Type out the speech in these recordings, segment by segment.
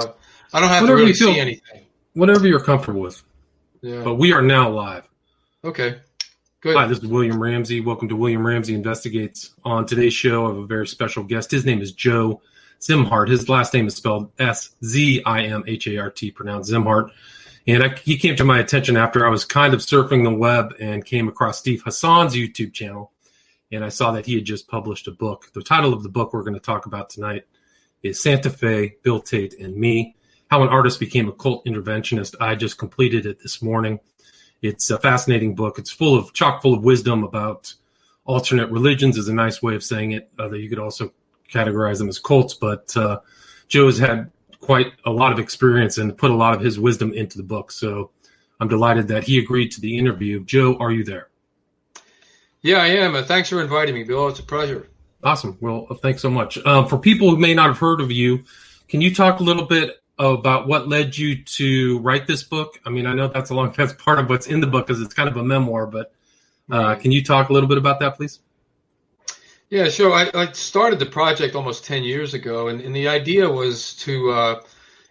so I don't have Whatever to really you feel, see anything. Whatever you're comfortable with. Yeah. But we are now live. Okay. Good. Hi, this is William Ramsey. Welcome to William Ramsey Investigates. On today's show, I have a very special guest. His name is Joe Szimhart. His last name is spelled S-Z-I-M-H-A-R-T, pronounced Szimhart. And he came to my attention after I was kind of surfing the web and came across Steve Hassan's YouTube channel. And I saw that he had just published a book. The title of the book we're going to talk about tonight is Santa Fe, Bill Tate, and Me, How an Artist Became a Cult Interventionist. I just completed it this morning. It's a fascinating book. It's chock full of wisdom about alternate religions is a nice way of saying it. You could also categorize them as cults, but Joe has had quite a lot of experience and put a lot of his wisdom into the book. So I'm delighted that he agreed to the interview. Joe, are you there? Yeah, I am. Thanks for inviting me, Bill. It's a pleasure. Awesome. Well, thanks so much. For people who may not have heard of you, can you talk a little bit about what led you to write this book? I mean, I know that's part of what's in the book because it's kind of a memoir, but can you talk a little bit about that, please? Yeah, sure. I started the project almost 10 years ago, and the idea was to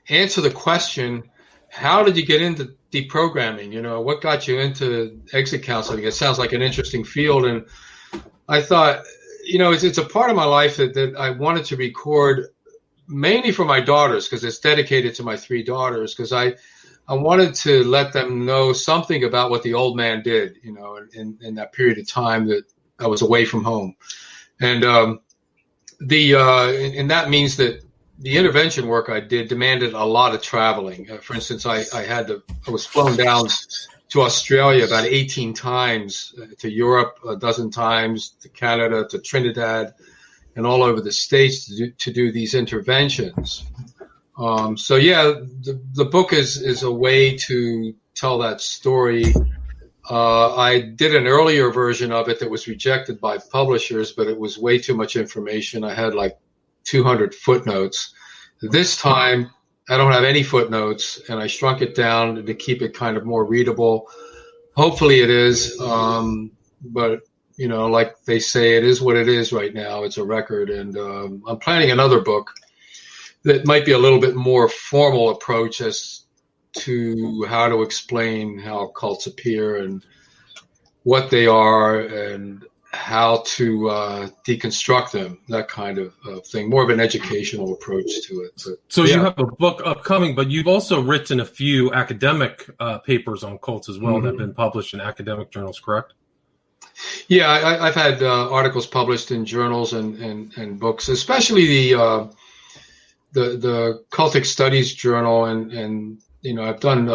answer the question, how did you get into deprogramming? You know, what got you into exit counseling? It sounds like an interesting field, and I thought, you know, it's a part of my life that I wanted to record mainly for my daughters, because it's dedicated to my three daughters, because I wanted to let them know something about what the old man did, you know, in that period of time that I was away from home. And and that means that the intervention work I did demanded a lot of traveling. For instance, I was flown down to Australia about 18 times, to Europe a dozen times, to Canada, to Trinidad, and all over the States to do these interventions. So yeah, the book is a way to tell that story. I did an earlier version of it that was rejected by publishers, but it was way too much information. I had like 200 footnotes. This time, I don't have any footnotes, and I shrunk it down to keep it kind of more readable. Hopefully it is, but you know, like they say, it is what it is right now. It's a record. And I'm planning another book that might be a little bit more formal approach as to how to explain how cults appear and what they are and how to deconstruct them, that kind of thing. More of an educational approach to it. But, so you have a book upcoming, but you've also written a few academic papers on cults as well that have been published in academic journals, correct? Yeah, I've had articles published in journals and books, especially the Cultic Studies Journal, and you know, I've done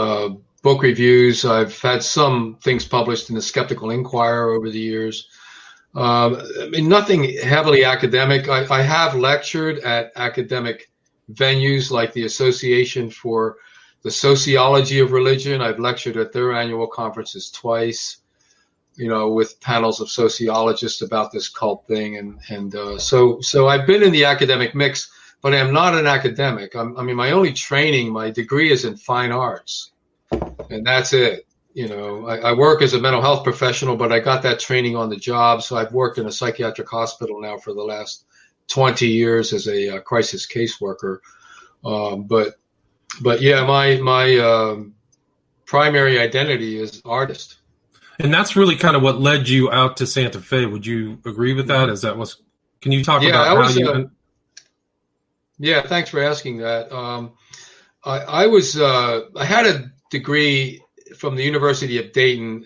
book reviews. I've had some things published in the Skeptical Inquirer over the years. I mean, nothing heavily academic. I have lectured at academic venues like the Association for the Sociology of Religion. I've lectured at their annual conferences twice, you know, with panels of sociologists about this cult thing. And so I've been in the academic mix, but I am not an academic. I mean, my only training, my degree is in fine arts, and that's it. You know, I work as a mental health professional, but I got that training on the job. So I've worked in a psychiatric hospital now for the last 20 years as a crisis caseworker. But yeah, my primary identity is artist. And that's really kind of what led you out to Santa Fe. Would you agree with that? Can you talk about how you? Yeah, thanks for asking that. I had a degree from the University of Dayton,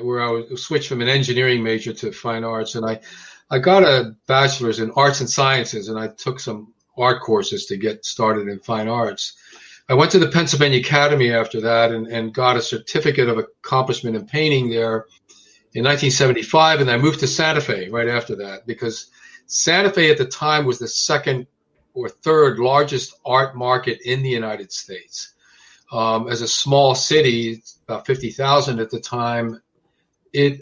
where I switched from an engineering major to fine arts, and I got a bachelor's in arts and sciences, and I took some art courses to get started in fine arts. I went to the Pennsylvania Academy after that and got a certificate of accomplishment in painting there in 1975, and I moved to Santa Fe right after that, because Santa Fe at the time was the second or third largest art market in the United States. As a small city, about 50,000 at the time, it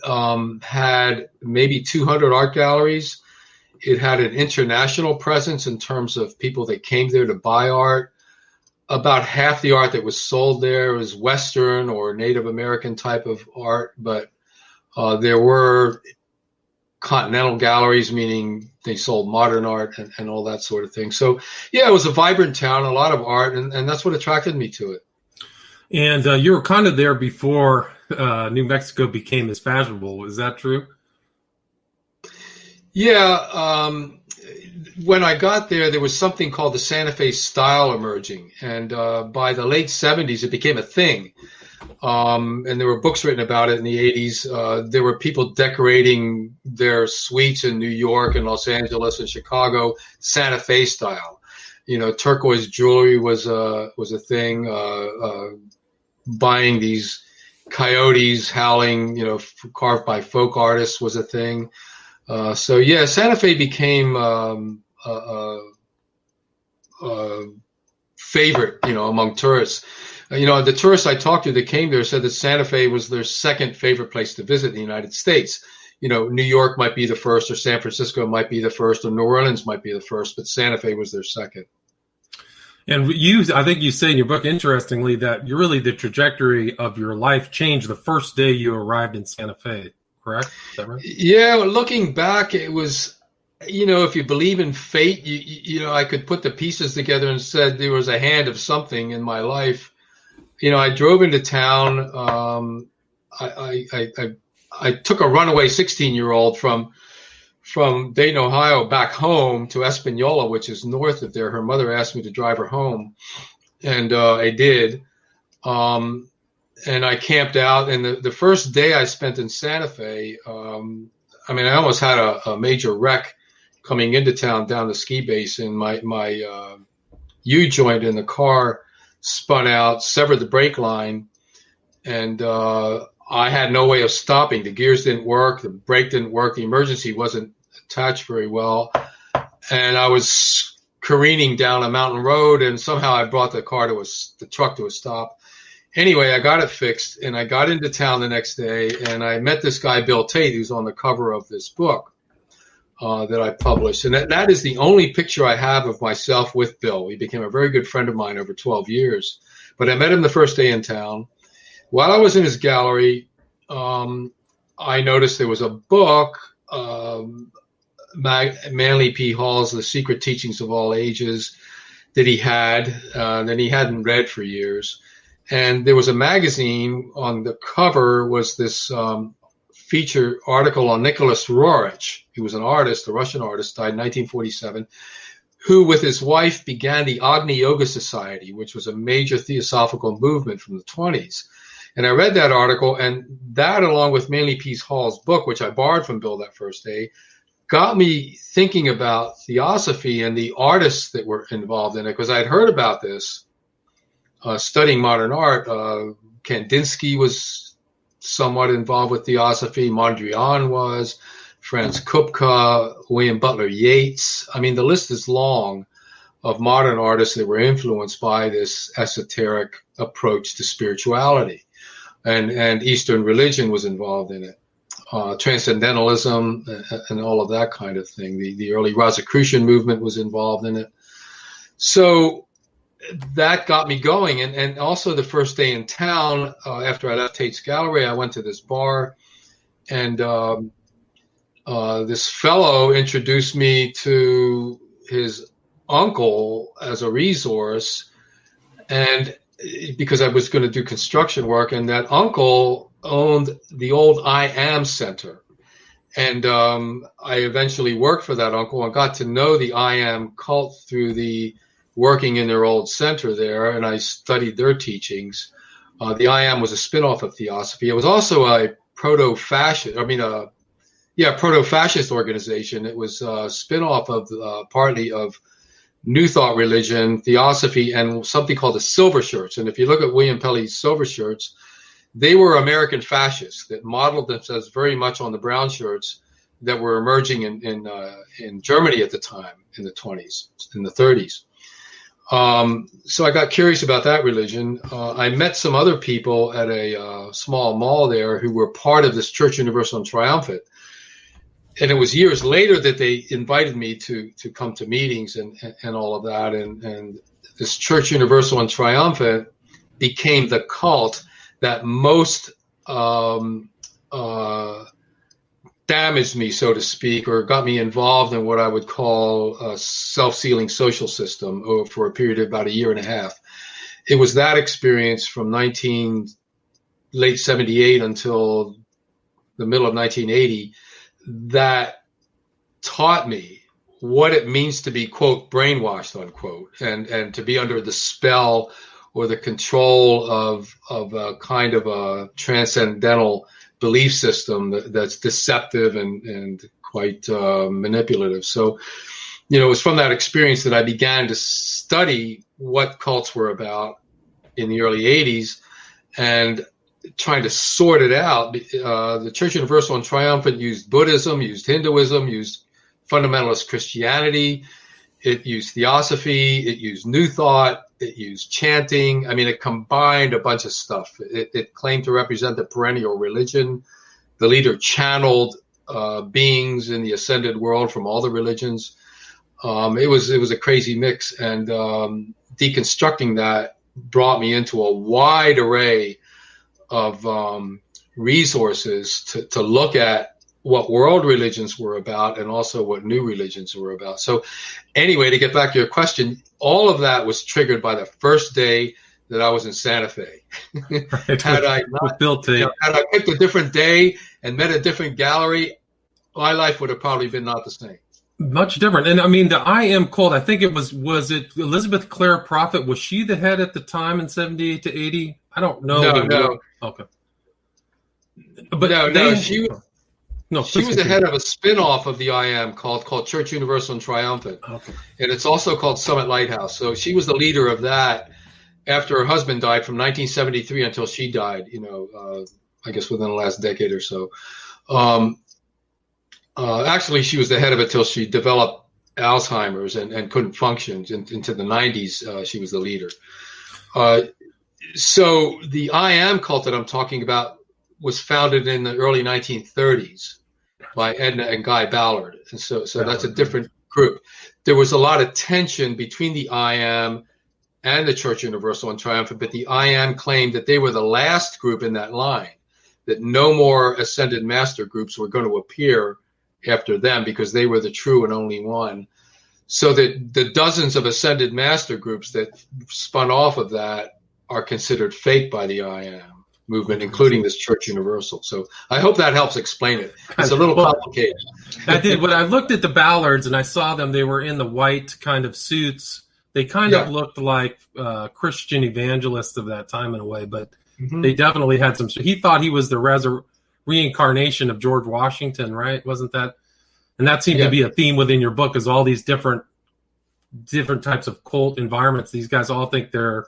had maybe 200 art galleries. It had an international presence in terms of people that came there to buy art. About half the art that was sold there was Western or Native American type of art, but there were continental galleries, meaning they sold modern art and all that sort of thing. So, yeah, it was a vibrant town, a lot of art, and that's what attracted me to it. And you were kind of there before New Mexico became as fashionable. Is that true? Yeah. When I got there, there was something called the Santa Fe style emerging. And by the late 70s, it became a thing. And there were books written about it in the 80s. There were people decorating their suites in New York and Los Angeles and Chicago, Santa Fe style. Turquoise jewelry was a thing. Buying these coyotes howling, carved by folk artists was a thing. So yeah, Santa Fe became a favorite, among tourists. The tourists I talked to that came there said that Santa Fe was their second favorite place to visit in the United States. New York might be the first, or San Francisco might be the first, or New Orleans might be the first, but Santa Fe was their second. And I think you say in your book, interestingly, that the trajectory of your life changed the first day you arrived in Santa Fe, correct? Is that right? Yeah, looking back, it was, if you believe in fate, I could put the pieces together and said there was a hand of something in my life. I drove into town. I took a runaway 16-year-old from Dayton, Ohio, back home to Espanola, which is north of there. Her mother asked me to drive her home, and I did. And I camped out. And the first day I spent in Santa Fe, I almost had a major wreck coming into town down the ski base, and my U-joint in the car spun out, severed the brake line, and I had no way of stopping. The gears didn't work, the brake didn't work, the emergency wasn't attached very well, and I was careening down a mountain road, and somehow I brought the truck to a stop. Anyway, I got it fixed, and I got into town the next day, and I met this guy, Bill Tate, who's on the cover of this book that I published. And that is the only picture I have of myself with Bill. He became a very good friend of mine over 12 years. But I met him the first day in town. While I was in his gallery, I noticed there was a book, Manly P. Hall's The Secret Teachings of All Ages, that he had, that he hadn't read for years. And there was a magazine. On the cover was this feature article on Nicholas Roerich. He was an artist, a Russian artist, died in 1947, who with his wife began the Agni Yoga Society, which was a major theosophical movement from the 20s. And I read that article, and that, along with Manly P. Hall's book, which I borrowed from Bill that first day, got me thinking about theosophy and the artists that were involved in it, because I had heard about this studying modern art. Kandinsky was somewhat involved with theosophy. Mondrian was, Franz Kupka, William Butler Yeats. I mean, the list is long of modern artists that were influenced by this esoteric approach to spirituality. And Eastern religion was involved in it. Transcendentalism and all of that kind of thing. The early Rosicrucian movement was involved in it. So that got me going. And also the first day in town, after I left Tate's gallery, I went to this bar, and this fellow introduced me to his uncle as a resource, and because I was going to do construction work, and that uncle owned the old I Am Center. And I eventually worked for that uncle and got to know the I Am cult through the working in their old center there, and I studied their teachings. The I Am was a spinoff of Theosophy. It was also a proto-fascist organization. It was a spinoff of partly of New Thought religion, Theosophy, and something called the Silver Shirts. And if you look at William Pelley's Silver Shirts, they were American fascists that modeled themselves very much on the brown shirts that were emerging in Germany at the time, in the 20s, in the 30s. So I got curious about that religion. I met some other people at a small mall there who were part of this Church Universal and Triumphant. And it was years later that they invited me to come to meetings and all of that. And this Church Universal and Triumphant became the cult that most damaged me, so to speak, or got me involved in what I would call a self-sealing social system for a period of about a year and a half. It was that experience from late 78 until the middle of 1980 that taught me what it means to be, quote, brainwashed, unquote, and to be under the spell or the control of a kind of a transcendental belief system that's deceptive and quite manipulative. So, it was from that experience that I began to study what cults were about in the early 80s and trying to sort it out. The Church Universal and Triumphant used Buddhism, used Hinduism, used fundamentalist Christianity. It used theosophy. It used New Thought. It used chanting. I mean, it combined a bunch of stuff. It claimed to represent the perennial religion. The leader channeled beings in the ascended world from all the religions. It was a crazy mix, and deconstructing that brought me into a wide array of resources to look at what world religions were about and also what new religions were about. So anyway, to get back to your question, all of that was triggered by the first day that I was in Santa Fe. Right. Had I picked a different day and met a different gallery, my life would have probably been not the same. Much different. And I mean, the I Am cult, I think it was it Elizabeth Clare Prophet? Was she the head at the time in 78 to 80? I don't know. No. Okay. But she was the head of a spin-off of the I Am called Church Universal and Triumphant. Okay. And it's also called Summit Lighthouse. So she was the leader of that after her husband died from 1973 until she died, I guess within the last decade or so. Actually, she was the head of it till she developed Alzheimer's and couldn't function. Into the 90s, she was the leader. So the I Am cult that I'm talking about was founded in the early 1930s by Edna and Guy Ballard. And so that's a different group. There was a lot of tension between the I Am and the Church Universal and Triumphant, but the I Am claimed that they were the last group in that line, that no more Ascended Master groups were going to appear after them because they were the true and only one. So that the dozens of Ascended Master groups that spun off of that are considered fake by the I Am movement, including this Church Universal. So I hope that helps explain it. It's a little complicated. I did. When I looked at the Ballards and I saw them, they were in the white kind of suits. They kind of looked like Christian evangelists of that time in a way, but they definitely had some. He thought he was the reincarnation of George Washington, right? Wasn't that? And that seemed to be a theme within your book, is all these different types of cult environments. These guys all think their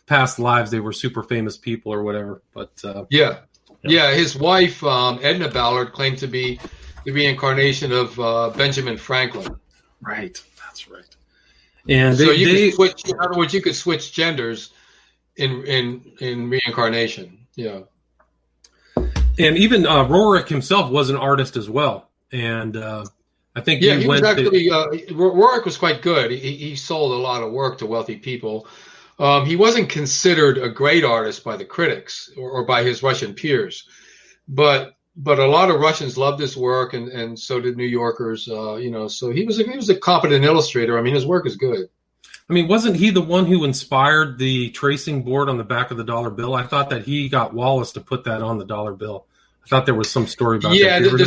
past lives they were super famous people or whatever. But his wife Edna Ballard claimed to be the reincarnation of Benjamin Franklin. Right, that's right. And so could switch. In other words, you could switch genders in reincarnation. Yeah. And even Roerich himself was an artist as well. And I think he was actually Roerich was quite good. He sold a lot of work to wealthy people. He wasn't considered a great artist by the critics or by his Russian peers, but a lot of Russians loved his work, and so did New Yorkers. So he was a competent illustrator. I mean, his work is good. I mean, wasn't he the one who inspired the tracing board on the back of the dollar bill? I thought that he got Wallace to put that on the dollar bill. I thought there was some story about that. Yeah, the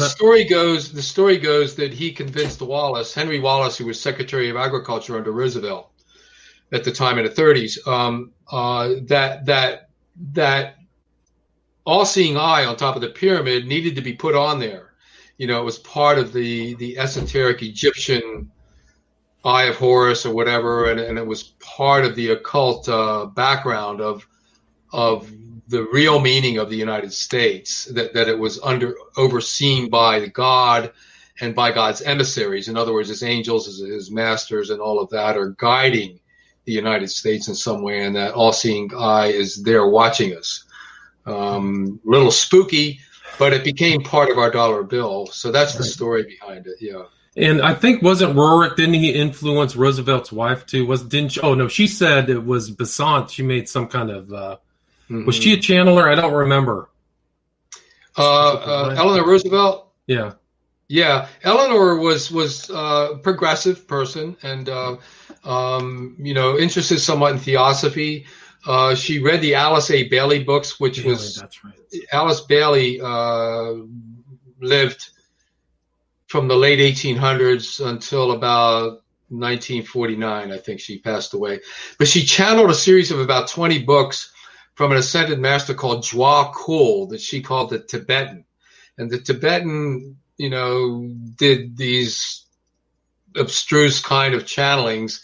story goes that he convinced Henry Wallace, who was Secretary of Agriculture under Roosevelt at the time in the 30s, that all-seeing eye on top of the pyramid needed to be put on there. It was part of the esoteric Egyptian Eye of Horus or whatever, and it was part of the occult background of the real meaning of the United States, that it was overseen by God and by God's emissaries. In other words, his angels, his masters, and all of that are guiding the United States in some way, and that all-seeing eye is there watching us. Little spooky, but it became part of our dollar bill. So that's the story behind it. Yeah. And I think didn't he influence Roosevelt's wife too? She said it was Besant. She made some kind of, was she a channeler? I don't remember. Eleanor Roosevelt? Yeah. Yeah, Eleanor was a progressive person, and interested somewhat in theosophy. She read the Alice A. Bailey books, which Bailey, was that's right. Alice Bailey lived from the late 1800s until about 1949. I think she passed away, but she channeled a series of about 20 books from an ascended master called Jwa Kul that she called the Tibetan, and the Tibetan did these abstruse kind of channelings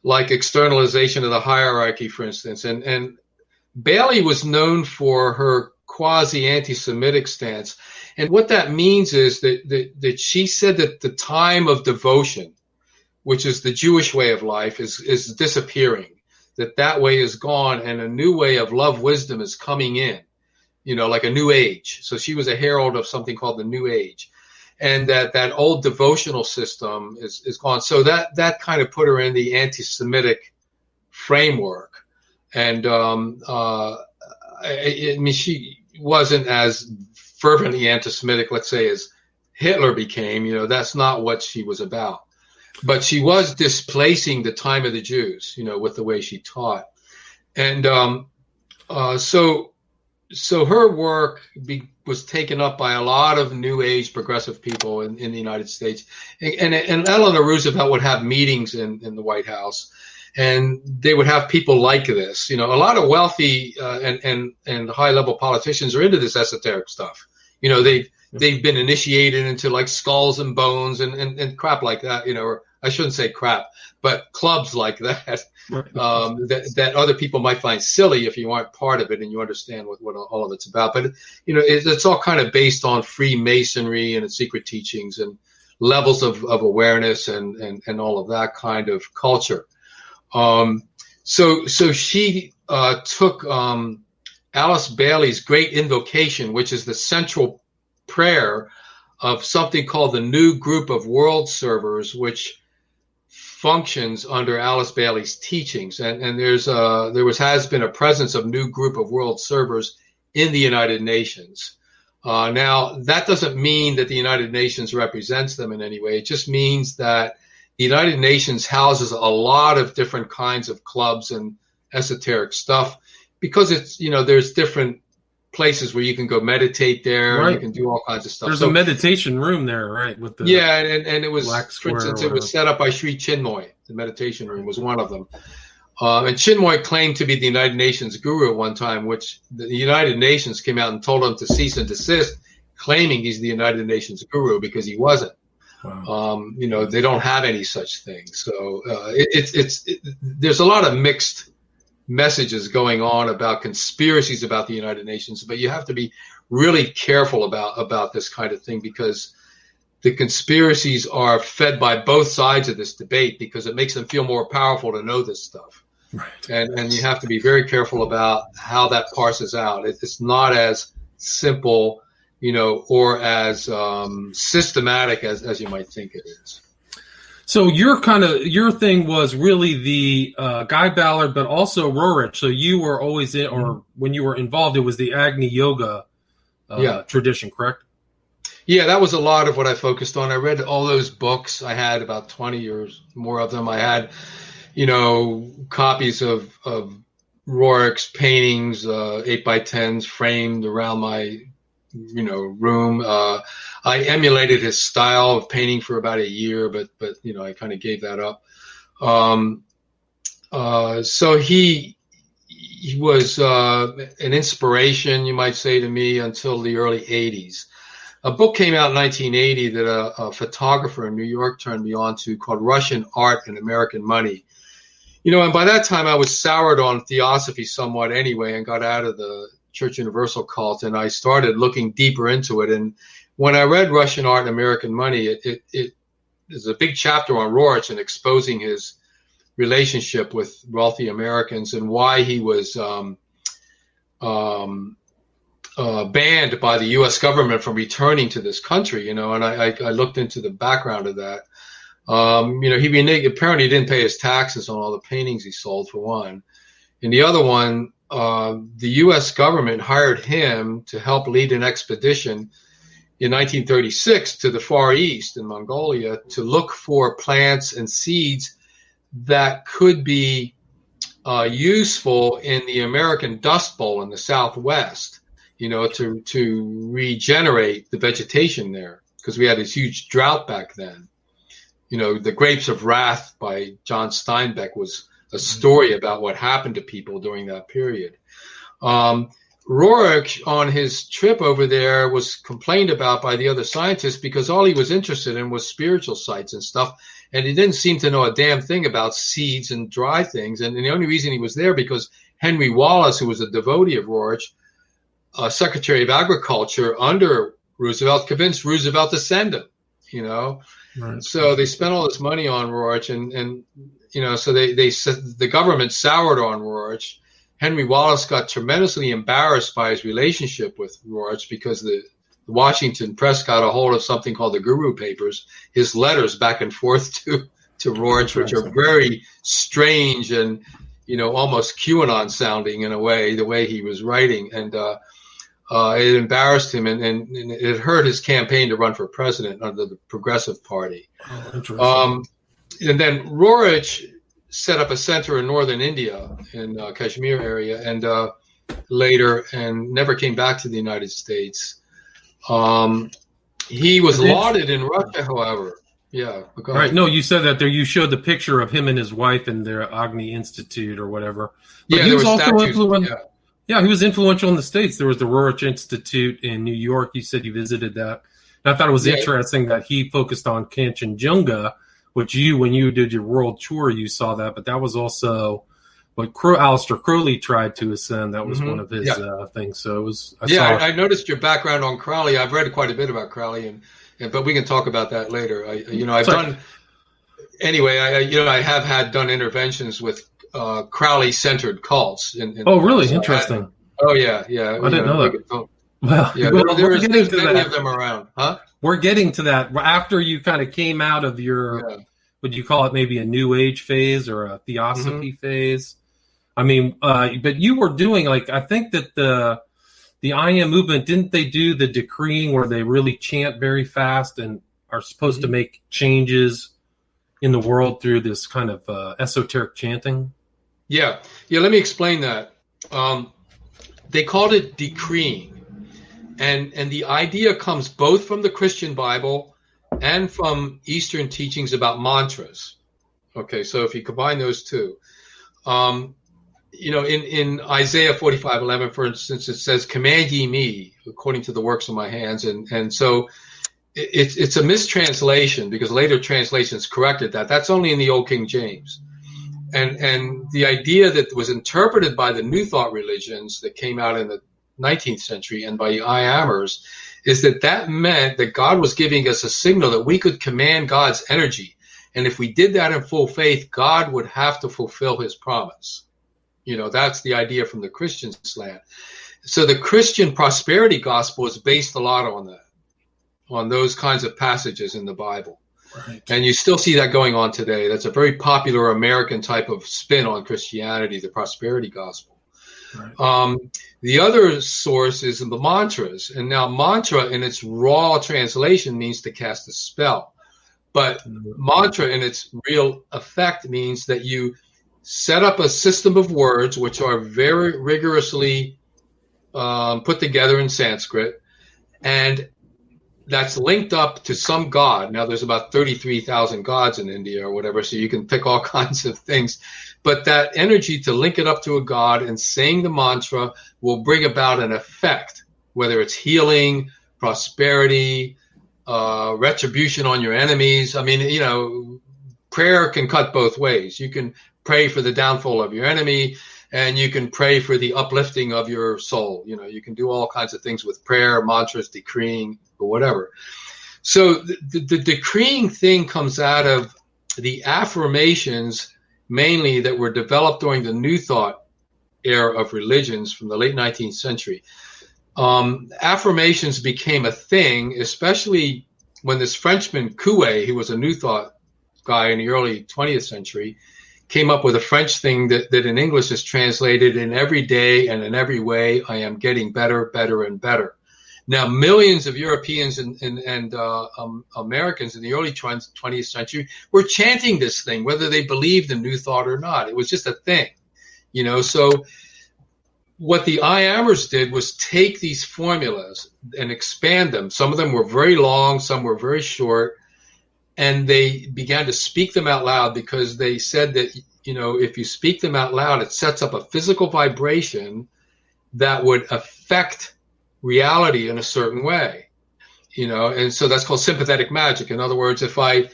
like externalization of the hierarchy, for instance. And Bailey was known for her quasi anti-Semitic stance. And what that means is that she said that the time of devotion, which is the Jewish way of life, is disappearing, that way is gone, and a new way of love wisdom is coming in, like a new age. So she was a herald of something called the New Age. And that old devotional system is gone. So that kind of put her in the anti-Semitic framework. And she wasn't as fervently anti-Semitic, let's say, as Hitler became. That's not what she was about. But she was displacing the time of the Jews, with the way she taught. And so her work was taken up by a lot of New Age progressive people in the United States. And Eleanor Roosevelt would have meetings in the White House, and they would have people like this. A lot of wealthy and high-level politicians are into this esoteric stuff. They've been initiated into like skulls and bones and crap like that, or I shouldn't say crap, but clubs like that. That other people might find silly if you aren't part of it and you understand what all of it's about. But it's all kind of based on Freemasonry and its secret teachings and levels of awareness and all of that kind of culture. So she took Alice Bailey's Great Invocation, which is the central prayer of something called the New Group of World Servers, which functions under Alice Bailey's teachings, and has been a presence of New Group of World Servers in the United Nations. Now, that doesn't mean that the United Nations represents them in any way. It just means that the United Nations houses a lot of different kinds of clubs and esoteric stuff, because it's there's different places where you can go meditate there. Right. You can do all kinds of stuff. There's a meditation room there, right? With the and it was, for instance, it was set up by Sri Chinmoy. The meditation room was one of them. And Chinmoy claimed to be the United Nations guru at one time, which the United Nations came out and told him to cease and desist, claiming he's the United Nations guru, because he wasn't. Wow. They don't have any such thing. So there's a lot of mixed messages going on about conspiracies about the United Nations, but you have to be really careful about this kind of thing, because the conspiracies are fed by both sides of this debate, because it makes them feel more powerful to know this stuff. Right. And you have to be very careful about how that parses out. It's not as simple, or as systematic as you might think it is. So your thing was really the Guy Ballard, but also Roerich. So you were always in, or when you were involved, it was the Agni Yoga tradition, correct? Yeah, that was a lot of what I focused on. I read all those books. I had about 20 or more of them. I had, copies of Roerich's paintings, 8x10s framed around my, room. I emulated his style of painting for about a year, but I kind of gave that up. So he was an inspiration, you might say, to me until the early 80s. A book came out in 1980 that a photographer in New York turned me on to, called Russian Art and American Money. And by that time I was soured on theosophy somewhat anyway, and got out of the Church Universal cult, and I started looking deeper into it. And when I read Russian Art and American Money, it is a big chapter on Roerich and exposing his relationship with wealthy Americans and why he was banned by the U.S. government from returning to this country, and I looked into the background of that. He apparently didn't pay his taxes on all the paintings he sold, for one. And the other one, the U.S. government hired him to help lead an expedition in 1936 to the Far East in Mongolia to look for plants and seeds that could be useful in the American Dust Bowl in the Southwest, to regenerate the vegetation there, because we had this huge drought back then. The Grapes of Wrath by John Steinbeck was a story about what happened to people during that period. Roerich, on his trip over there, was complained about by the other scientists because all he was interested in was spiritual sites and stuff, and he didn't seem to know a damn thing about seeds and dry things. And the only reason he was there because Henry Wallace, who was a devotee of Roerich, Secretary of Agriculture under Roosevelt, convinced Roosevelt to send him. Right. So they spent all this money on Roerich, and so they said the government soured on Roerich. Henry Wallace got tremendously embarrassed by his relationship with Roerich because the Washington press got a hold of something called the Guru Papers, his letters back and forth to Roerich, which are very strange and, almost QAnon sounding in a way, the way he was writing. And it embarrassed him, and it hurt his campaign to run for president under the Progressive Party. Oh, interesting. And then Roerich set up a center in northern India, in Kashmir area, and later, and never came back to the United States. He was lauded in Russia, however. Yeah. Right. No, you said that there. You showed the picture of him and his wife in their Agni Institute or whatever. But yeah, he there was were also statues. influential. Yeah, he was influential in the States. There was the Roerich Institute in New York. You said you visited that. And I thought it was interesting that he focused on Kanchenjunga, which when you did your world tour, you saw that. But that was also what Aleister Crowley tried to ascend. That was one of his things. So it was. I noticed your background on Crowley. I've read quite a bit about Crowley, but we can talk about that later. I've done anyway. I have done interventions with Crowley-centered cults. Oh, really? Interesting. Yeah. I didn't know that. Well, there's many of them around, huh? We're getting to that after you kind of came out of your, would you call it maybe a New Age phase or a Theosophy phase? I mean, but you were doing I think that the I Am movement, didn't they do the decreeing where they really chant very fast and are supposed to make changes in the world through this kind of esoteric chanting? Yeah. Let me explain that. They called it decreeing. And the idea comes both from the Christian Bible and from Eastern teachings about mantras. Okay, so if you combine those two, in Isaiah 45:11, for instance, it says, "Command ye me according to the works of my hands," and so it's a mistranslation because later translations corrected that. That's only in the Old King James, and the idea that was interpreted by the New Thought religions that came out in the 19th century and by I-Amers is that meant that God was giving us a signal that we could command God's energy. And if we did that in full faith, God would have to fulfill his promise. That's the idea from the Christian slant. So the Christian prosperity gospel is based a lot on that, on those kinds of passages in the Bible. Right. And you still see that going on today. That's a very popular American type of spin on Christianity, the prosperity gospel. Right. The other source is the mantras. And now mantra in its raw translation means to cast a spell. But mantra in its real effect means that you set up a system of words which are very rigorously put together in Sanskrit, and that's linked up to some god. Now there's about 33,000 gods in India or whatever, so you can pick all kinds of things. But that energy to link it up to a god and saying the mantra will bring about an effect, whether it's healing, prosperity, retribution on your enemies. I mean, prayer can cut both ways. You can pray for the downfall of your enemy, and you can pray for the uplifting of your soul. You can do all kinds of things with prayer, mantras, decreeing, or whatever. So the decreeing thing comes out of the affirmations mainly that were developed during the New Thought era of religions from the late 19th century. Affirmations became a thing, especially when this Frenchman, Coué, who was a New Thought guy in the early 20th century, came up with a French thing that in English is translated in every day and in every way, I am getting better, better, and better. Now, millions of Europeans and Americans in the early 20th century were chanting this thing, whether they believed in New Thought or not. It was just a thing, So what the I Amers did was take these formulas and expand them. Some of them were very long, some were very short, and they began to speak them out loud because they said that, if you speak them out loud, it sets up a physical vibration that would affect reality in a certain way, and so that's called sympathetic magic. In other words, if I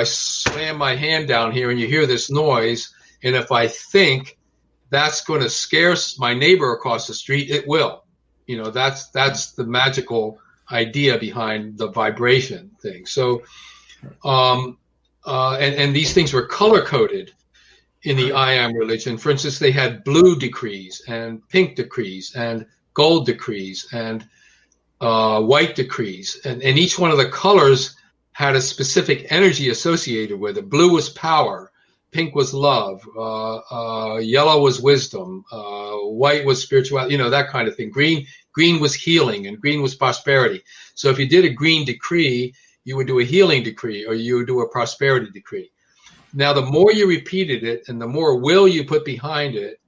slam my hand down here and you hear this noise, and if I think that's going to scare my neighbor across the street, it will. That's the magical idea behind the vibration thing. So, and these things were color coded in the I Am religion. For instance, they had blue decrees and pink decrees and gold decrees and white decrees, and each one of the colors had a specific energy associated with it. Blue was power, pink was love, yellow was wisdom, white was spirituality, that kind of thing. Green was healing, and green was prosperity. So if you did a green decree, you would do a healing decree, or you would do a prosperity decree. Now, the more you repeated it and the more will you put behind it,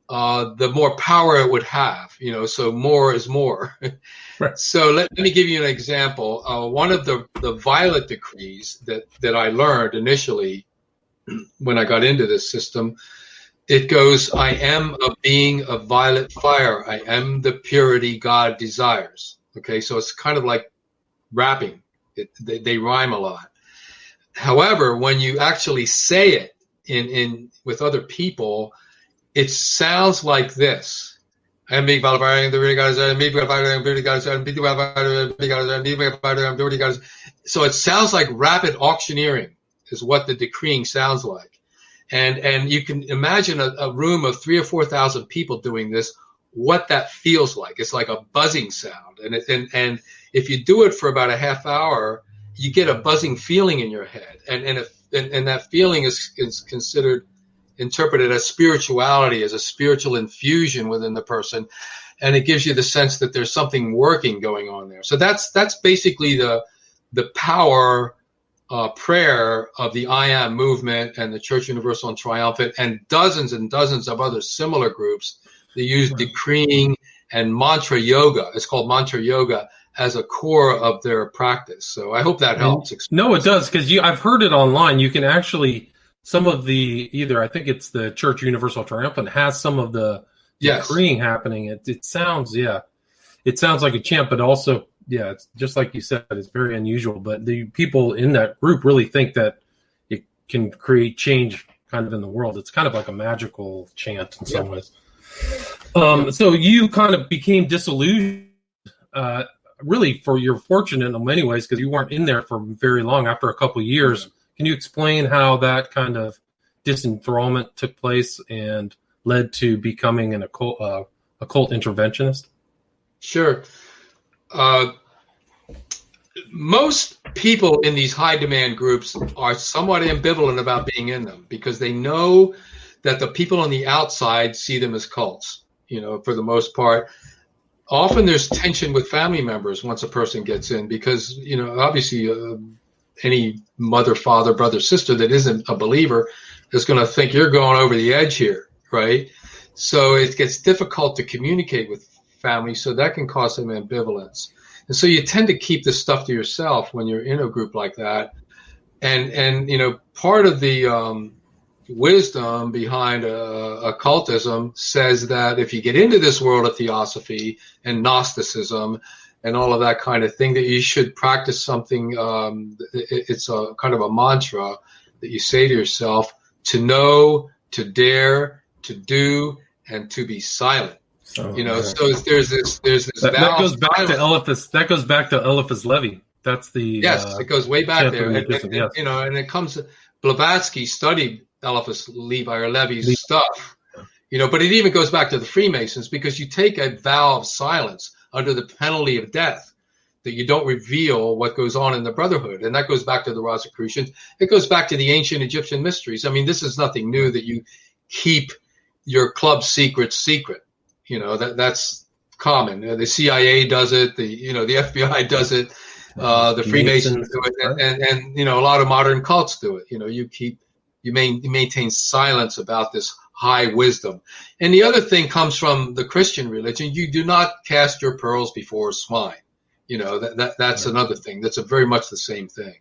the more power it would have, so more is more. Right. So let me give you an example. One of the violet decrees that I learned initially when I got into this system, it goes, I am a being of violet fire. I am the purity God desires. Okay, so it's kind of like rapping. They rhyme a lot. However, when you actually say it in with other people, it sounds like this. So it sounds like rapid auctioneering is what the decreeing sounds like. And you can imagine a room of 3,000 or 4,000 people doing this, what that feels like. It's like a buzzing sound. And if you do it for about a half hour, you get a buzzing feeling in your head. And that feeling is interpreted as spirituality, as a spiritual infusion within the person, and it gives you the sense that there's something working going on there. So that's basically the power prayer of the I Am movement and the Church Universal and Triumphant, and dozens of other similar groups that use decreeing and mantra yoga. It's called mantra yoga as a core of their practice. So I hope that helps. No, it does, because I've heard it online. You can actually, some of the, either I think it's the Church Universal Triumphant has some of the decreeing happening. It sounds, it sounds like a chant, but also, it's just like you said, it's very unusual. But the people in that group really think that it can create change kind of in the world. It's kind of like a magical chant in some ways. So you kind of became disillusioned, really, you're fortunate in many ways, because you weren't in there for very long. After a couple of years, can you explain how that kind of disenthrallment took place and led to becoming an occult interventionist? Sure. Most people in these high demand groups are somewhat ambivalent about being in them, because they know that the people on the outside see them as cults, for the most part. Often there's tension with family members once a person gets in, because, obviously any mother, father, brother, sister that isn't a believer is going to think you're going over the edge here, right? So it gets difficult to communicate with family, so that can cause some ambivalence. And so you tend to keep this stuff to yourself when you're in a group like that. And part of the wisdom behind occultism says that if you get into this world of theosophy and Gnosticism and all of that kind of thing, that you should practice something. It's a kind of a mantra that you say to yourself: to know, to dare, to do, and to be silent. So there's this that goes back to Eliphas. That goes back to Eliphas Levi. That's the it goes way back there. And it comes. Blavatsky studied Eliphas Levi or Levi's stuff, but it even goes back to the Freemasons, because you take a vow of silence under the penalty of death, that you don't reveal what goes on in the Brotherhood. And that goes back to the Rosicrucians. It goes back to the ancient Egyptian mysteries. I mean, this is nothing new, that you keep your club secret secret. That's common. The CIA does it. The FBI does it. The Freemasons do it, and a lot of modern cults do it. You maintain silence about this high wisdom. And the other thing comes from the Christian religion. You do not cast your pearls before swine. That's another thing. That's very much the same thing.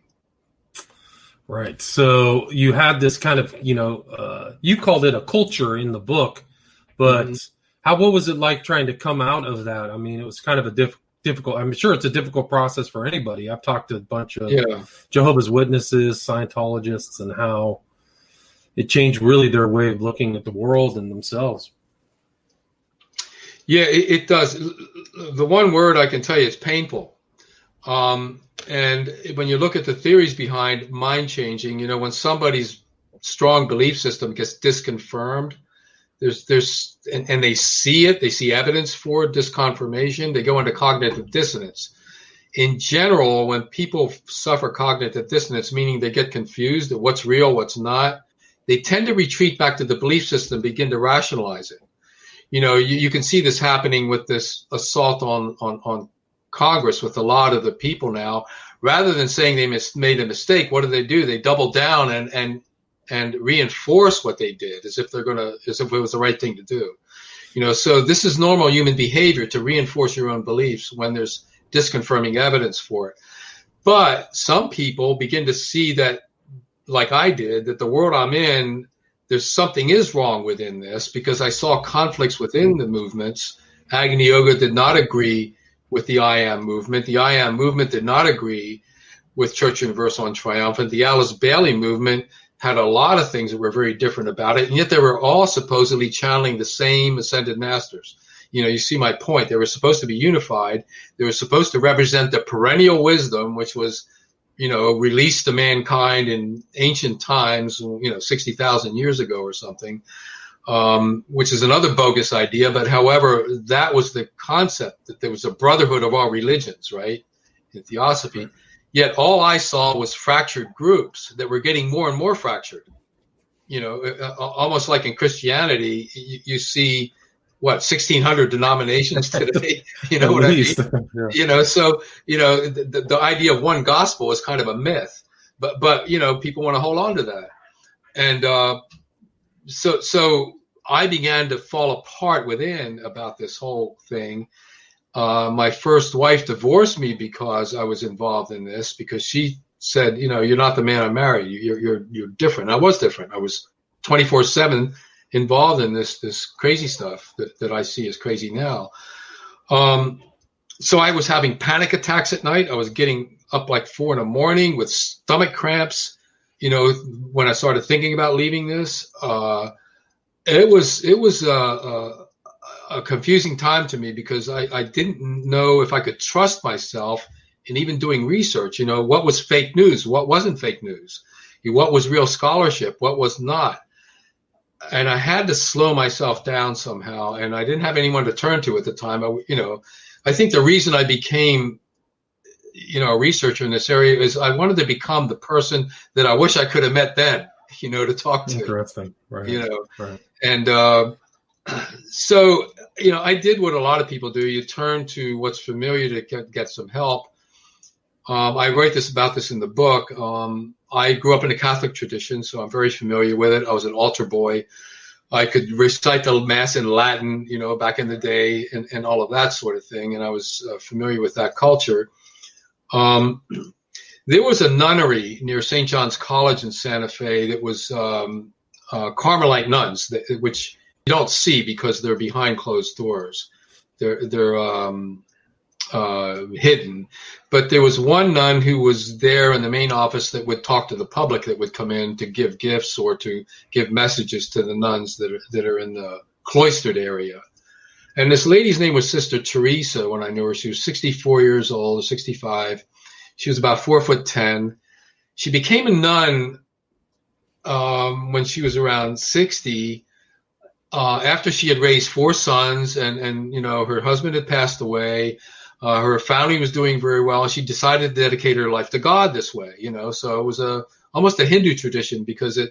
Right. So you had this kind of, you called it a culture in the book, but what was it like trying to come out of that? I mean, it was kind of a difficult, I'm sure it's a difficult process for anybody. I've talked to a bunch of Jehovah's Witnesses, Scientologists, and how it changed really their way of looking at the world and themselves. Yeah, it does. The one word I can tell you, it's painful. And when you look at the theories behind mind changing, when somebody's strong belief system gets disconfirmed, and they see it, they see evidence for disconfirmation, they go into cognitive dissonance. In general, when people suffer cognitive dissonance, meaning they get confused at what's real, what's not, they tend to retreat back to the belief system, begin to rationalize it. You can see this happening with this assault on Congress with a lot of the people now. Rather than saying they made a mistake, what do? They double down and reinforce what they did as if it was the right thing to do. So this is normal human behavior, to reinforce your own beliefs when there's disconfirming evidence for it. But some people begin to see that, like I did, that the world I'm in, there's something is wrong within this, because I saw conflicts within the movements. Agni Yoga did not agree with the I Am movement. The I Am movement did not agree with Church Universal and Triumphant. The Alice Bailey movement had a lot of things that were very different about it, and yet they were all supposedly channeling the same ascended masters. You see my point. They were supposed to be unified. They were supposed to represent the perennial wisdom, which was, released to mankind in ancient times, 60,000 years ago or something, which is another bogus idea. But however, that was the concept, that there was a brotherhood of all religions, right, in Theosophy. Yet all I saw was fractured groups that were getting more and more fractured. Almost like in Christianity, you see, 1,600 denominations today. You know what I mean? Yeah. So the idea of one gospel is kind of a myth, but people want to hold on to that, and so I began to fall apart within about this whole thing. My first wife divorced me because I was involved in this, because she said, you're not the man I married. You're different. I was different. I was 24/7 involved in this crazy stuff that I see as crazy now. So I was having panic attacks at night. I was getting up like 4 a.m. with stomach cramps. When I started thinking about leaving this, it was a confusing time to me, because I didn't know if I could trust myself in even doing research. What was fake news? What wasn't fake news? What was real scholarship? What was not? And I had to slow myself down somehow, and I didn't have anyone to turn to at the time. I think the reason I became, a researcher in this area is I wanted to become the person that I wish I could have met then, to talk to. Interesting, right? Right. And so, I did what a lot of people do. You turn to what's familiar to get some help. I write about this in the book. I grew up in the Catholic tradition, so I'm very familiar with it. I was an altar boy. I could recite the Mass in Latin, back in the day, and all of that sort of thing. And I was familiar with that culture. There was a nunnery near St. John's College in Santa Fe that was Carmelite nuns, which you don't see because they're behind closed doors. They're hidden. But there was one nun who was there in the main office that would talk to the public that would come in to give gifts or to give messages to the nuns that are in the cloistered area. And this lady's name was Sister Teresa when I knew her. She was 64 years old, 65. She was about 4'10". She became a nun when she was around 60, after she had raised 4 sons, and her husband had passed away. Her family was doing very well, and she decided to dedicate her life to God this way, So it was almost a Hindu tradition, because in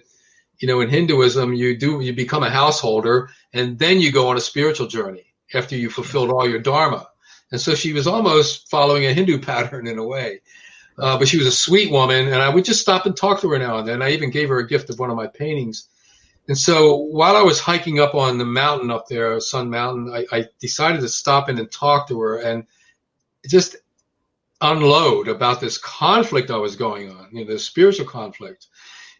Hinduism, you become a householder, and then you go on a spiritual journey. after you fulfilled all your dharma. And so she was almost following a Hindu pattern in a way. But she was a sweet woman, and I would just stop and talk to her now and then. I even gave her a gift of one of my paintings. And so while I was hiking up on the mountain up there, Sun Mountain, I decided to stop in and talk to her and just unload about this conflict I was going on, the spiritual conflict.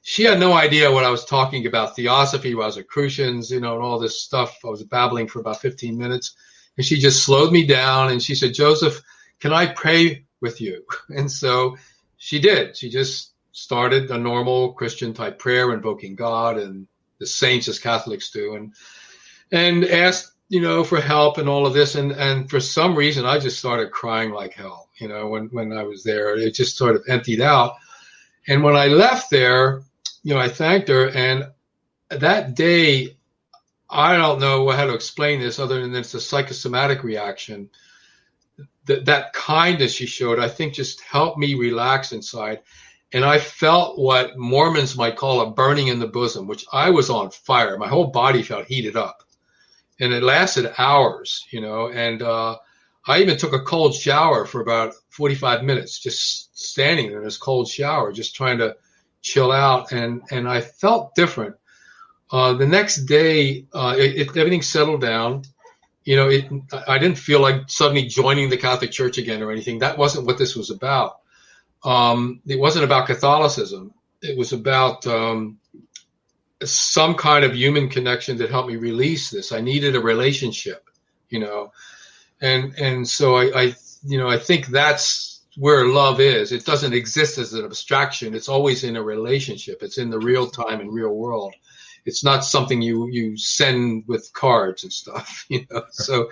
She had no idea what I was talking about, theosophy, Rosicrucians, and all this stuff. I was babbling for about 15 minutes. And she just slowed me down and she said, "Joseph, can I pray with you?" And so she did. She just started a normal Christian type prayer, invoking God and the saints as Catholics do, and asked, for help and all of this. And for some reason, I just started crying like hell, when I was there. It just sort of emptied out. And when I left there, I thanked her. And that day, I don't know how to explain this other than it's a psychosomatic reaction. That kindness she showed, I think, just helped me relax inside. And I felt what Mormons might call a burning in the bosom, which I was on fire. My whole body felt heated up. And it lasted hours, and I even took a cold shower for about 45 minutes, just standing in this cold shower, just trying to chill out. And I felt different. The next day, everything settled down. I didn't feel like suddenly joining the Catholic Church again or anything. That wasn't what this was about. It wasn't about Catholicism. It was about some kind of human connection that helped me release this. I needed a relationship, and so I think that's where love is. It doesn't exist as an abstraction. It's always in a relationship. It's in the real time and real world. It's not something you send with cards and stuff, So,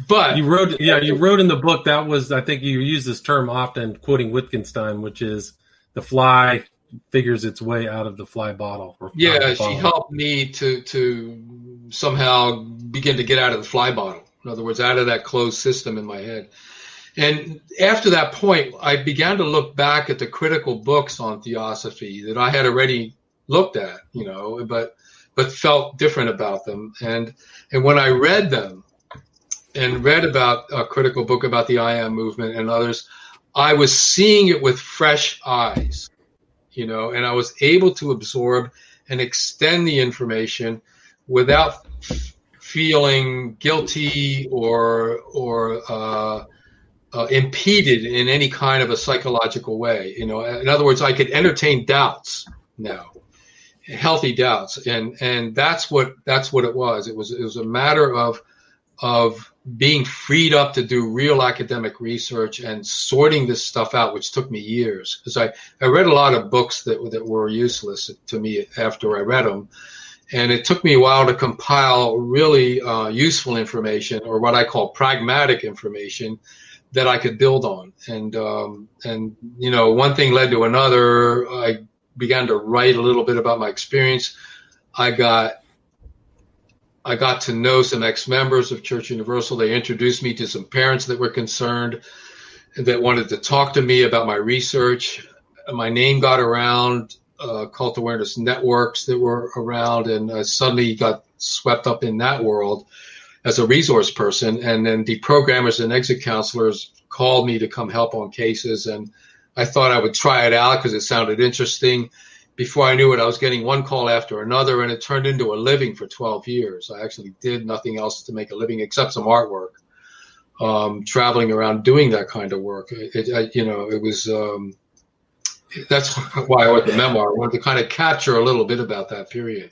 but you wrote in the book, that was, I think you use this term often, quoting Wittgenstein, which is the fly figures its way out of the fly bottle. Yeah, she helped me to somehow begin to get out of the fly bottle. In other words, out of that closed system in my head. And after that point, I began to look back at the critical books on theosophy that I had already looked at, but felt different about them. And when I read them and read about a critical book about the I Am movement and others, I was seeing it with fresh eyes, and I was able to absorb and extend the information without feeling guilty or impeded in any kind of a psychological way. In other words, I could entertain doubts now. Healthy doubts, and that's what it was. It was a matter of being freed up to do real academic research and sorting this stuff out, which took me years, because I read a lot of books that were useless to me after I read them, and it took me a while to compile really useful information, or what I call pragmatic information, that I could build on. And one thing led to another. I began to write a little bit about my experience. I got to know some ex-members of Church Universal. They introduced me to some parents that were concerned and that wanted to talk to me about my research. My name got around, cult awareness networks that were around, and I suddenly got swept up in that world as a resource person. And then deprogrammers and exit counselors called me to come help on cases, and I thought I would try it out because it sounded interesting. Before I knew it, I was getting one call after another, and it turned into a living for 12 years. I actually did nothing else to make a living except some artwork, traveling around doing that kind of work. It was that's why I wrote the memoir. I wanted to kind of capture a little bit about that period.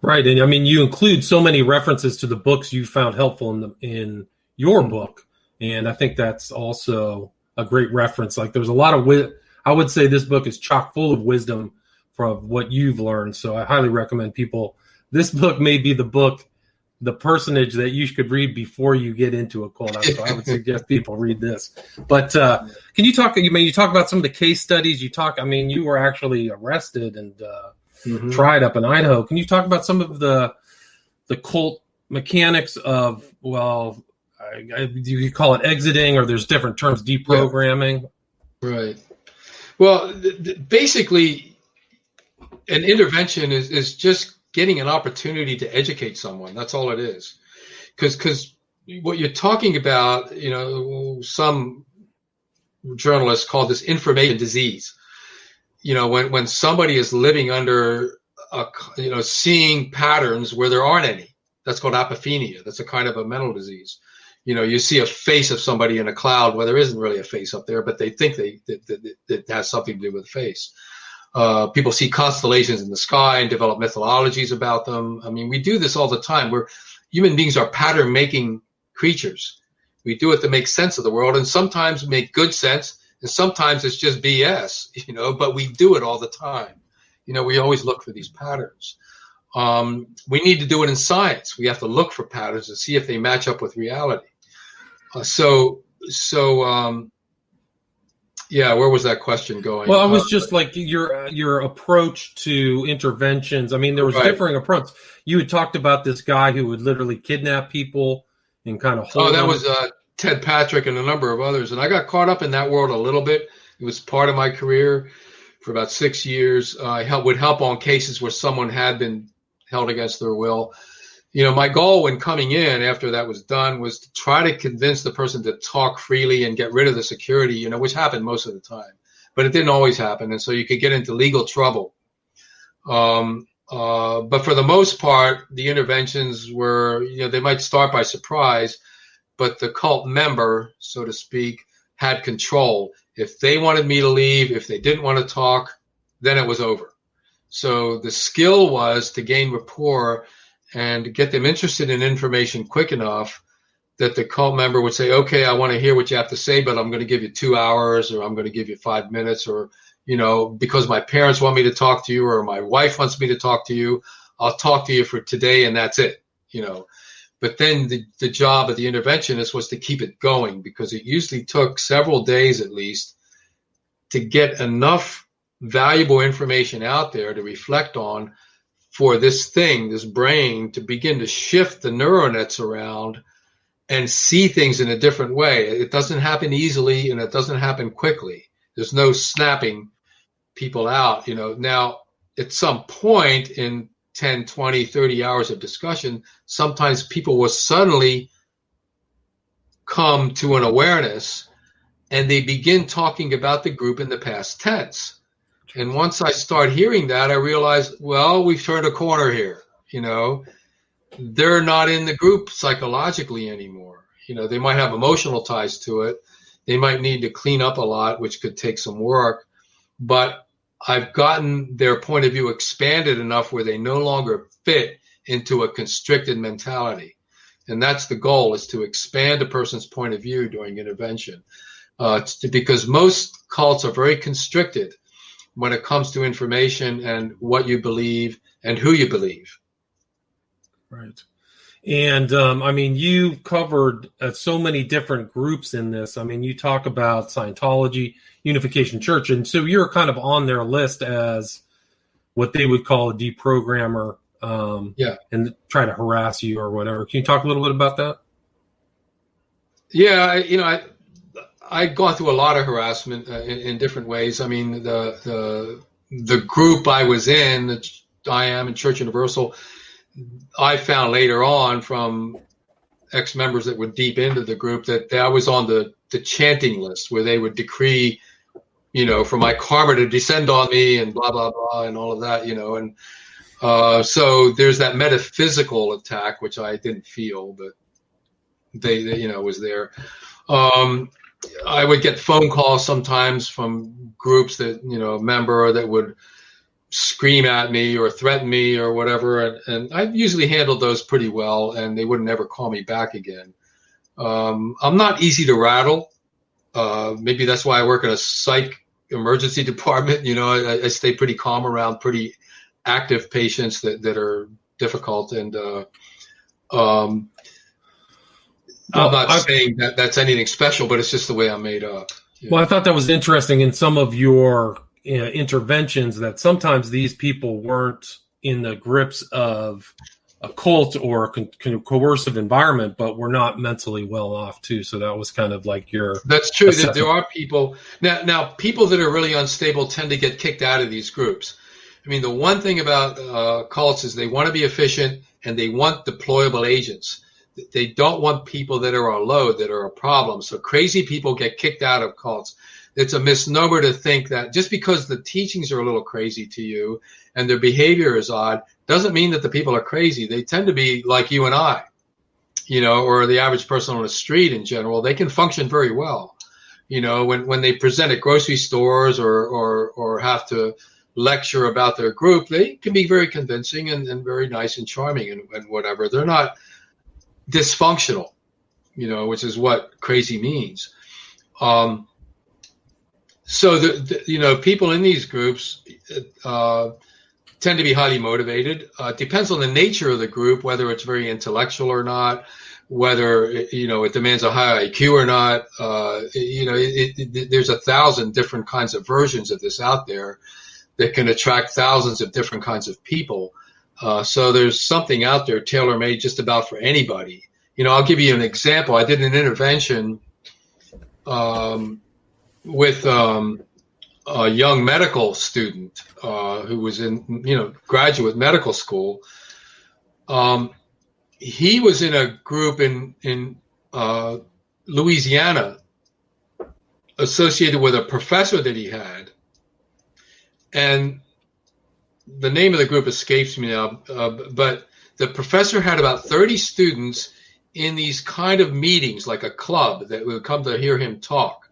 Right, and I mean, you include so many references to the books you found helpful in your book, and I think that's also a great reference. Like, there's a lot of I would say this book is chock full of wisdom from what you've learned. So I highly recommend people. This book may be the personage that you could read before you get into a cult. So I would suggest people read this. But can you talk? You talk about some of the case studies. You were actually arrested and tried up in Idaho. Can you talk about some of the cult mechanics of, you call it exiting, or there's different terms, deprogramming? Right. Well, basically, an intervention is just getting an opportunity to educate someone. That's all it is. Because what you're talking about, some journalists call this information disease. When somebody is living under, seeing patterns where there aren't any, that's called apophenia. That's a kind of a mental disease. You see a face of somebody in a cloud where there isn't really a face up there, but they think that it has something to do with the face. People see constellations in the sky and develop mythologies about them. I mean, we do this all the time. Human beings are pattern-making creatures. We do it to make sense of the world, and sometimes make good sense, and sometimes it's just BS, but we do it all the time. We always look for these patterns. We need to do it in science. We have to look for patterns and see if they match up with reality. Where was that question going? Well, I was just like your approach to interventions. I mean, there was differing approaches. You had talked about this guy who would literally kidnap people and kind of hold them. Was Ted Patrick and a number of others. And I got caught up in that world a little bit. It was part of my career for about 6 years. I would help on cases where someone had been held against their will. My goal when coming in after that was done was to try to convince the person to talk freely and get rid of the security, which happened most of the time, but it didn't always happen. And so you could get into legal trouble. But for the most part, the interventions were, they might start by surprise, but the cult member, so to speak, had control. If they wanted me to leave, if they didn't want to talk, then it was over. So the skill was to gain rapport and get them interested in information quick enough that the cult member would say, okay, I want to hear what you have to say, but I'm going to give you 2 hours, or I'm going to give you 5 minutes, or, because my parents want me to talk to you, or my wife wants me to talk to you, I'll talk to you for today, and that's it, But then the job of the interventionist was to keep it going, because it usually took several days at least to get enough valuable information out there to reflect on for this brain to begin to shift the neural nets around and see things in a different way. It doesn't happen easily, and it doesn't happen quickly. There's no snapping people out. Now at some point in 10, 20, 30 hours of discussion, sometimes people will suddenly come to an awareness and they begin talking about the group in the past tense. And once I start hearing that, I realize, well, we've turned a corner here. They're not in the group psychologically anymore. They might have emotional ties to it. They might need to clean up a lot, which could take some work. But I've gotten their point of view expanded enough where they no longer fit into a constricted mentality. And that's the goal, is to expand a person's point of view during intervention. Because most cults are very constricted when it comes to information and what you believe and who you believe. Right. And you covered so many different groups in this. I mean, you talk about Scientology, Unification Church, and so you're kind of on their list as what they would call a deprogrammer, and try to harass you or whatever. Can you talk a little bit about that? Yeah, I've gone through a lot of harassment in different ways. I mean, the group I was in, the I Am and Church Universal, I found later on from ex-members that were deep into the group that I was on the chanting list, where they would decree, for my karma to descend on me and blah, blah, blah, and all of that, and so there's that metaphysical attack, which I didn't feel, but they was there. I would get phone calls sometimes from groups that, a member that would scream at me or threaten me or whatever. And I've usually handled those pretty well, and they would never call me back again. I'm not easy to rattle. Maybe that's why I work in a psych emergency department. I stay pretty calm around pretty active patients that are difficult. And I'm not saying that that's anything special, but it's just the way I'm made up. Well, I thought that was interesting in some of your interventions, that sometimes these people weren't in the grips of a cult or a coercive environment, but were not mentally well off too. So that was kind of like your... That's true. There are people now people that are really unstable tend to get kicked out of these groups. I mean, the one thing about cults is they want to be efficient and they want deployable agents. They don't want people that are a load, that are a problem. So crazy people get kicked out of cults. It's a misnomer to think that just because the teachings are a little crazy to you and their behavior is odd doesn't mean that the people are crazy. They tend to be like you and I, or the average person on the street in general. They can function very well. When they present at grocery stores or have to lecture about their group, they can be very convincing and very nice and charming and whatever. They're not dysfunctional, which is what crazy means. So people in these groups tend to be highly motivated. It depends on the nature of the group, whether it's very intellectual or not, whether it demands a high IQ or not. There's 1,000 different kinds of versions of this out there that can attract thousands of different kinds of people. So there's something out there tailor-made just about for anybody. I'll give you an example. I did an intervention with a young medical student who was in, graduate medical school. He was in a group in Louisiana associated with a professor that he had. And the name of the group escapes me now, but the professor had about 30 students in these kind of meetings, like a club, that would come to hear him talk.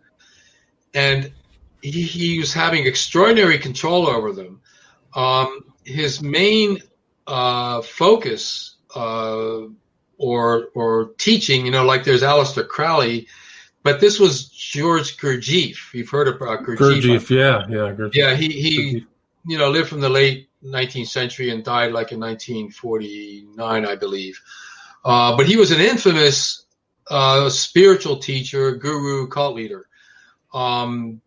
And he was having extraordinary control over them. His main focus or teaching, like there's Aleister Crowley, but this was George Gurdjieff. You've heard about Gurdjieff. Gurdjieff, yeah. Gurdjieff. Yeah, he lived from the late 19th century and died like in 1949, I believe. But he was an infamous spiritual teacher, guru, cult leader.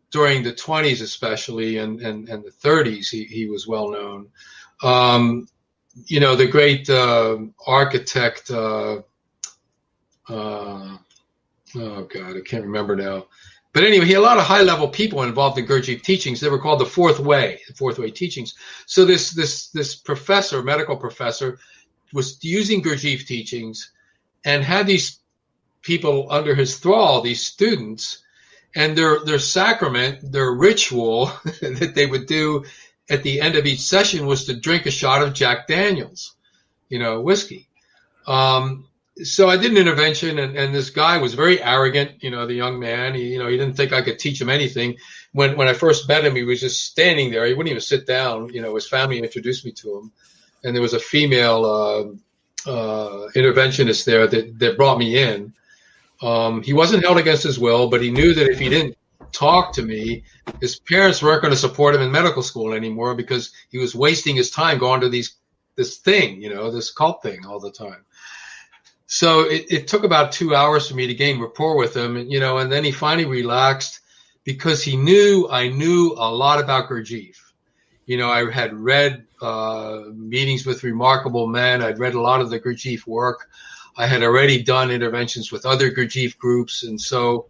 During the 20s especially and the 30s, he was well known. The great architect, oh God, I can't remember now. But anyway, he had a lot of high-level people involved in Gurdjieff teachings. They were called the Fourth Way teachings. So this professor, medical professor, was using Gurdjieff teachings and had these people under his thrall, these students, and their sacrament, their ritual that they would do at the end of each session was to drink a shot of Jack Daniels, whiskey. So I did an intervention, and this guy was very arrogant, the young man. He didn't think I could teach him anything. When I first met him, he was just standing there. He wouldn't even sit down. His family introduced me to him. And there was a female interventionist there that brought me in. He wasn't held against his will, but he knew that if he didn't talk to me, his parents weren't going to support him in medical school anymore because he was wasting his time going to this thing, this cult thing all the time. So it took about 2 hours for me to gain rapport with him, and then he finally relaxed because he knew I knew a lot about Gurdjieff. I had read meetings with remarkable men. I'd read a lot of the Gurdjieff work. I had already done interventions with other Gurdjieff groups. And so,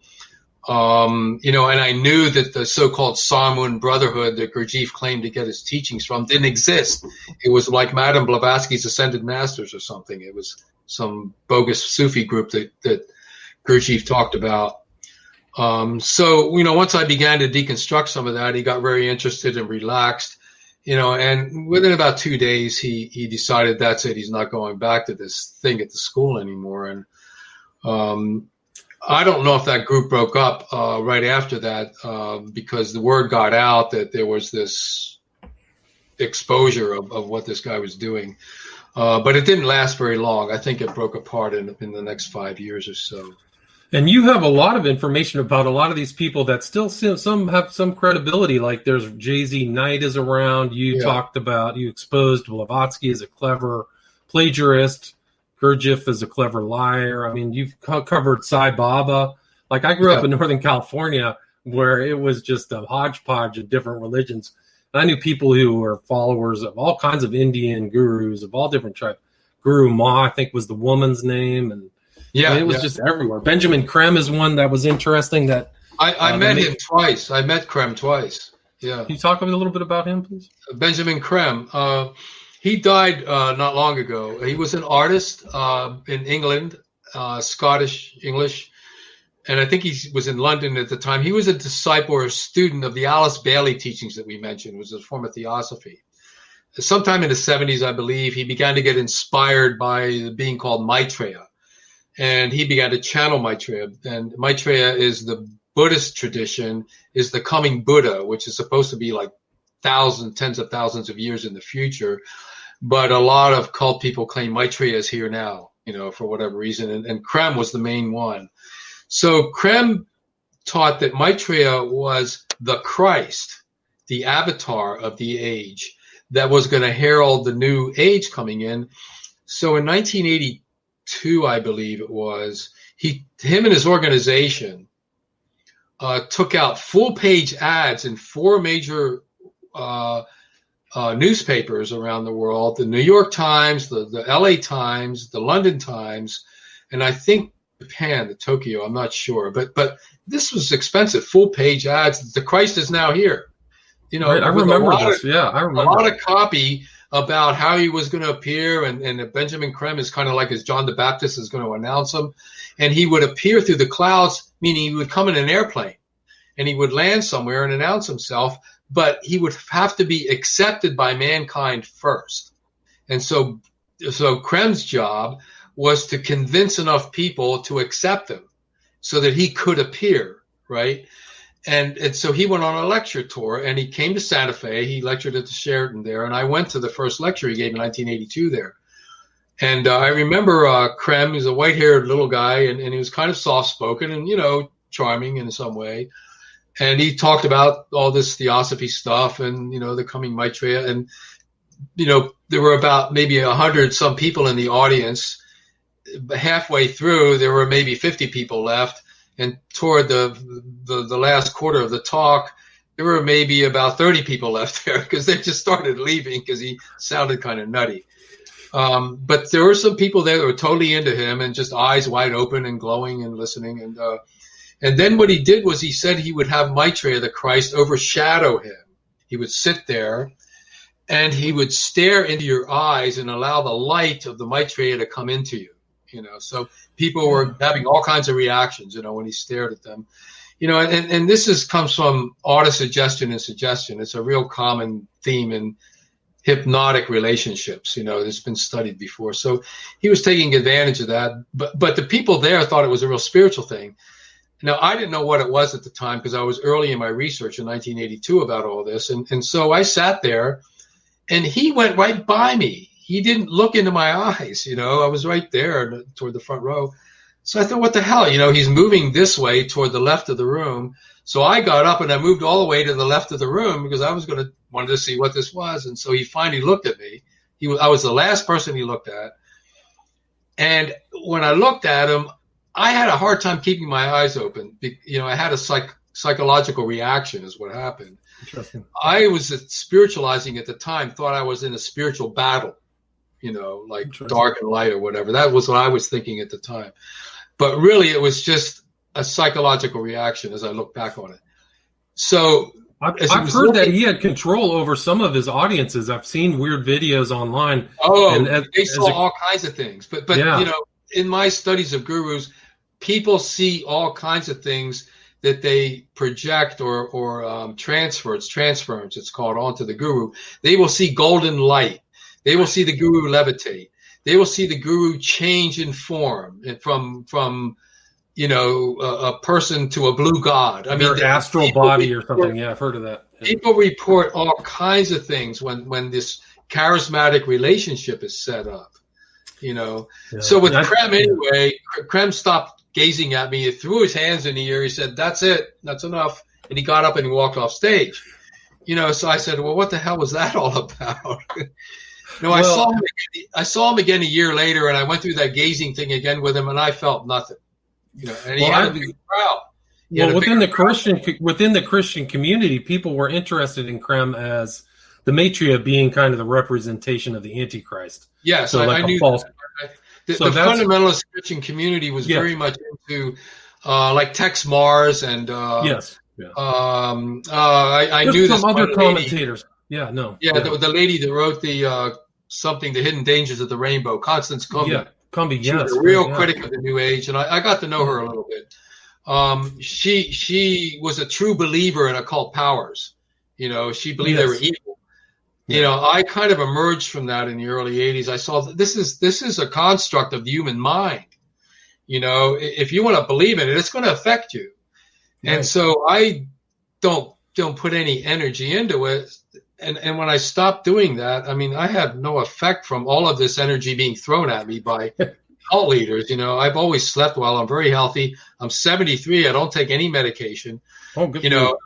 and I knew that the so-called Sarmun Brotherhood that Gurdjieff claimed to get his teachings from didn't exist. It was like Madame Blavatsky's Ascended Masters or something. It was some bogus Sufi group that Gurdjieff talked about. So, once I began to deconstruct some of that, he got very interested and relaxed, and within about 2 days, he decided that's it. He's not going back to this thing at the school anymore. And I don't know if that group broke up right after that because the word got out that there was this exposure of what this guy was doing. But it didn't last very long. I think it broke apart in the next 5 years or so. And you have a lot of information about a lot of these people that still some have some credibility. Like there's Jay-Z Knight is around. You exposed Blavatsky as a clever plagiarist. Gurdjieff is a clever liar. I mean, you've covered Sai Baba. Like I grew up in Northern California where it was just a hodgepodge of different religions. I knew people who were followers of all kinds of Indian gurus of all different tribes. Guru Ma, I think, was the woman's name, and it was just everywhere. Benjamin Krem is one that was interesting. That I met him twice. I met Krem twice. Yeah. Can you talk a little bit about him, please? Benjamin Creme. He died not long ago. He was an artist in England, Scottish English, and I think he was in London at the time. He was a disciple or a student of the Alice Bailey teachings that we mentioned. It was a form of theosophy. Sometime in the 70s, I believe, he began to get inspired by the being called Maitreya, and he began to channel Maitreya. And Maitreya is the Buddhist tradition, is the coming Buddha, which is supposed to be like tens of thousands of years in the future. But a lot of cult people claim Maitreya is here now, for whatever reason. And Creme was the main one. So Creme taught that Maitreya was the Christ, the avatar of the age that was going to herald the new age coming in. So in 1982, I believe it was, him and his organization took out full-page ads in 4 major newspapers around the world: the New York Times, the LA Times, the London Times, and I think Japan, the Tokyo, I'm not sure. But this was expensive, full-page ads. The Christ is now here. Right, I remember this. I remember. A lot of copy about how he was going to appear, and Benjamin Creme is kind of like as John the Baptist is going to announce him. And he would appear through the clouds, meaning he would come in an airplane, and he would land somewhere and announce himself, but he would have to be accepted by mankind first. And so Creme's job was to convince enough people to accept him so that he could appear, right? And so he went on a lecture tour, and he came to Santa Fe. He lectured at the Sheraton there, and I went to the first lecture he gave in 1982 there. And I remember Creme, he's a white-haired little guy, and he was kind of soft-spoken and, charming in some way. And he talked about all this theosophy stuff and, the coming Maitreya. And, there were about maybe 100 some people in the audience. Halfway through, there were maybe 50 people left. And toward the last quarter of the talk, there were maybe about 30 people left there because they just started leaving because he sounded kind of nutty. But there were some people there that were totally into him and just eyes wide open and glowing and listening. And then what he did was he said he would have Maitreya, the Christ, overshadow him. He would sit there and he would stare into your eyes and allow the light of the Maitreya to come into you. So people were having all kinds of reactions, when he stared at them, and this comes from autosuggestion and suggestion. It's a real common theme in hypnotic relationships, it's been studied before. So he was taking advantage of that, but the people there thought it was a real spiritual thing. Now, I didn't know what it was at the time because I was early in my research in 1982 about all this. And so I sat there and he went right by me. He didn't look into my eyes, I was right there toward the front row. So I thought, what the hell? He's moving this way toward the left of the room. So I got up and I moved all the way to the left of the room because I wanted to see what this was. And so he finally looked at me. I was the last person he looked at. And when I looked at him, I had a hard time keeping my eyes open. I had a psychological reaction is what happened. Interesting. I was spiritualizing at the time, thought I was in a spiritual battle. Like dark and light or whatever. That was what I was thinking at the time. But really, it was just a psychological reaction as I look back on it. So I've heard that he had control over some of his audiences. I've seen weird videos online. Oh, they saw all kinds of things. But yeah. In my studies of gurus, people see all kinds of things that they project or transference, it's called, onto the guru. They will see golden light. They will see the guru levitate. They will see the guru change in form from a person to a blue god. I mean, their astral body or something. Yeah, I've heard of that. Yeah. People report all kinds of things when this charismatic relationship is set up. Yeah. So with Creme anyway, Creme stopped gazing at me. He threw his hands in the air. He said, "That's it. That's enough." And he got up and he walked off stage. So I said, "Well, what the hell was that all about?" I saw him again a year later, and I went through that gazing thing again with him, and I felt nothing. And he had a big crowd. Within the Christian community, people were interested in Creme as the Maitreya being kind of the representation of the Antichrist. Yes, so I knew that. The fundamentalist Christian community was very much into like Tex Mars and yes. Yeah. I There's knew some this other one commentators. Yeah, no. lady. The lady that wrote the Hidden Dangers of the Rainbow, Constance Cumby. Yeah, Cumby, She was yes. a real Yeah. critic of the New Age, and I got to know her a little bit. She was a true believer in occult powers. She believed they were evil. Yeah. I kind of emerged from that in the early 80s. I saw that this is a construct of the human mind. If you want to believe in it, it's going to affect you. Right. And so I don't put any energy into it. And when I stopped doing that, I mean, I have no effect from all of this energy being thrown at me by cult leaders. I've always slept well. I'm very healthy. I'm 73. I don't take any medication. Oh, good for you.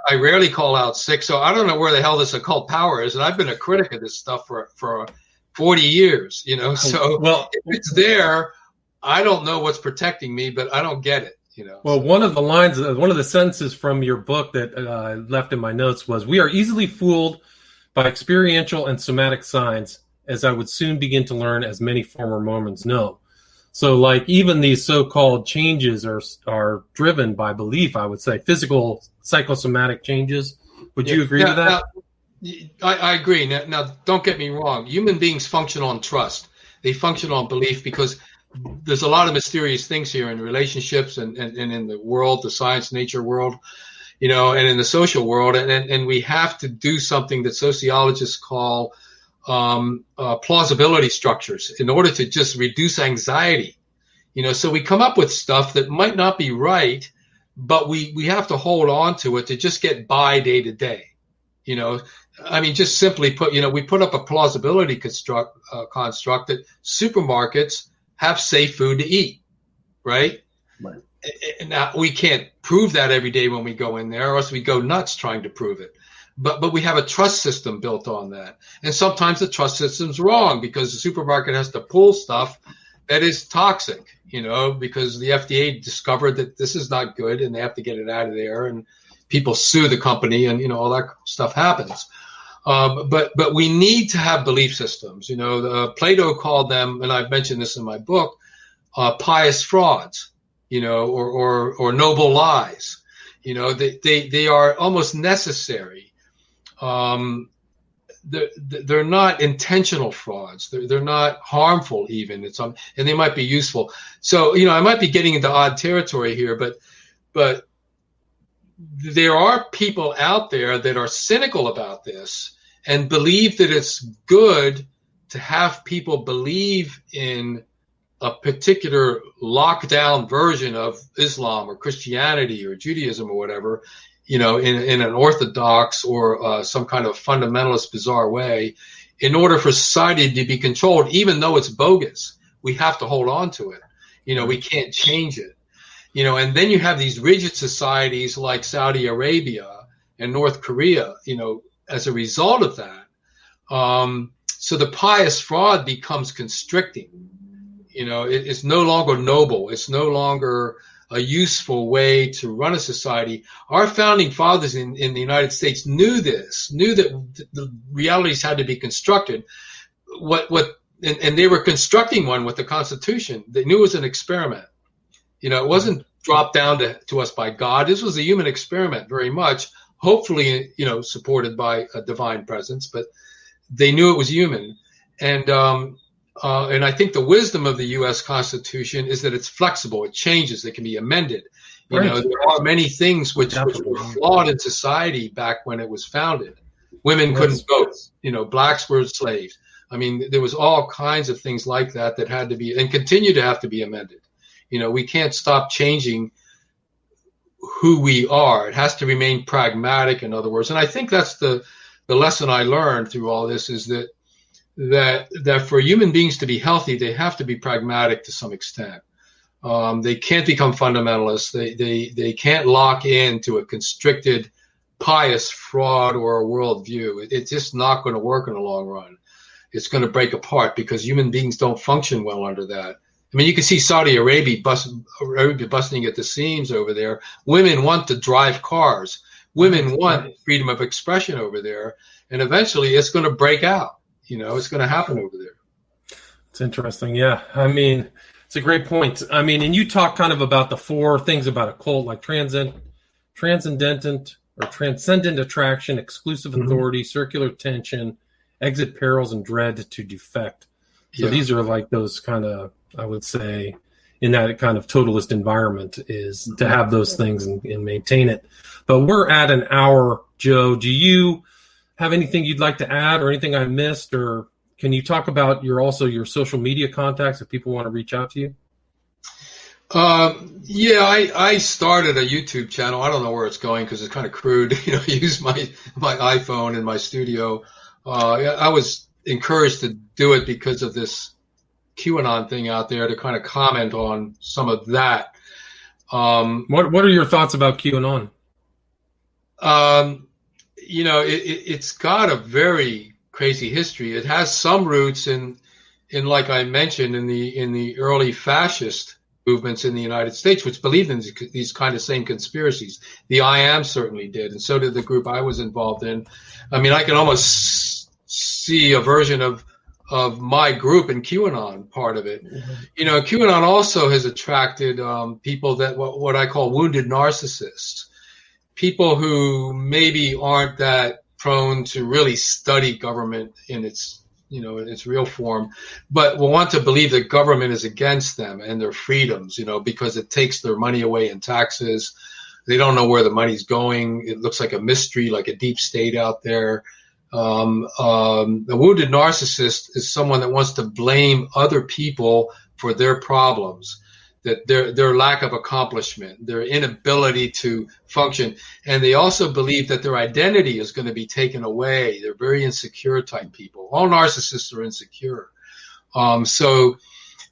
I rarely call out sick. So I don't know where the hell this occult power is. And I've been a critic of this stuff for 40 years, So if it's there, I don't know what's protecting me, but I don't get it. Well, one of the sentences from your book that I left in my notes was, "We are easily fooled by experiential and somatic signs, as I would soon begin to learn, as many former Mormons know." So, like, even these so-called changes are driven by belief, I would say, physical, psychosomatic changes. Would you agree with that? I agree. Now, don't get me wrong. Human beings function on trust. They function on belief because there's a lot of mysterious things here in relationships and in the world, the science, nature world, and in the social world. And we have to do something that sociologists call plausibility structures in order to just reduce anxiety. So we come up with stuff that might not be right, but we have to hold on to it to just get by day to day. I mean, just simply put, we put up a plausibility construct that supermarkets have safe food to eat, right? Right. Now, we can't prove that every day when we go in there, or else we go nuts trying to prove it. But we have a trust system built on that. And sometimes the trust system's wrong because the supermarket has to pull stuff that is toxic, because the FDA discovered that this is not good and they have to get it out of there, and people sue the company, and, all that stuff happens. But we need to have belief systems. Plato called them, and I've mentioned this in my book, pious frauds, or noble lies. They are almost necessary. They're not intentional frauds. They're not harmful even. And they might be useful. So, I might be getting into odd territory here, but there are people out there that are cynical about this and believe that it's good to have people believe in a particular lockdown version of Islam or Christianity or Judaism or whatever, in an orthodox or some kind of fundamentalist bizarre way, in order for society to be controlled, even though it's bogus. We have to hold on to it. We can't change it. And then you have these rigid societies like Saudi Arabia and North Korea, as a result of that. So the pious fraud becomes constricting. It's no longer noble. It's no longer a useful way to run a society. Our founding fathers in the United States knew that the realities had to be constructed. And they were constructing one with the Constitution. They knew it was an experiment. It wasn't dropped down to us by God. This was a human experiment very much, hopefully, supported by a divine presence, but they knew it was human. And I think the wisdom of the U.S. Constitution is that it's flexible. It changes. It can be amended. There are many things which were flawed in society back when it was founded. Women couldn't vote. Blacks were slaves. I mean, there was all kinds of things like that had to be and continue to have to be amended. We can't stop changing who we are. It has to remain pragmatic, in other words. And I think that's the lesson I learned through all this is that for human beings to be healthy, they have to be pragmatic to some extent. They can't become fundamentalists. They can't lock into a constricted, pious fraud or a worldview. It's just not going to work in the long run. It's going to break apart because human beings don't function well under that. I mean, you can see Saudi Arabia busting at the seams over there. Women want to drive cars. Women want freedom of expression over there. And eventually it's going to break out. It's going to happen over there. It's interesting. Yeah. I mean, it's a great point. I mean, and you talk kind of about the four things about a cult, like transcendent attraction, exclusive authority, circular tension, exit perils, and dread to defect. So these are like those kind of, I would say, in that kind of totalist environment is to have those things and maintain it. But we're at an hour, Joe. Do you have anything you'd like to add or anything I missed? Or can you talk about your social media contacts if people want to reach out to you? I started a YouTube channel. I don't know where it's going because it's kind of crude. I use my iPhone in my studio. I was encouraged to do it because of this QAnon thing out there to kind of comment on some of that. What are your thoughts about QAnon? It's got a very crazy history. It has some roots in like I mentioned, in the early fascist movements in the United States, which believed in these kind of same conspiracies. The I Am certainly did, and so did the group I was involved in. I mean, I can almost see a version of my group in QAnon part of it. QAnon also has attracted people that what I call wounded narcissists, people who maybe aren't that prone to really study government in its real form, but will want to believe that government is against them and their freedoms, because it takes their money away in taxes. They don't know where the money's going. It looks like a mystery, like a deep state out there. A wounded narcissist is someone that wants to blame other people for their problems, that their lack of accomplishment, their inability to function. And they also believe that their identity is going to be taken away. They're very insecure type people. All narcissists are insecure. So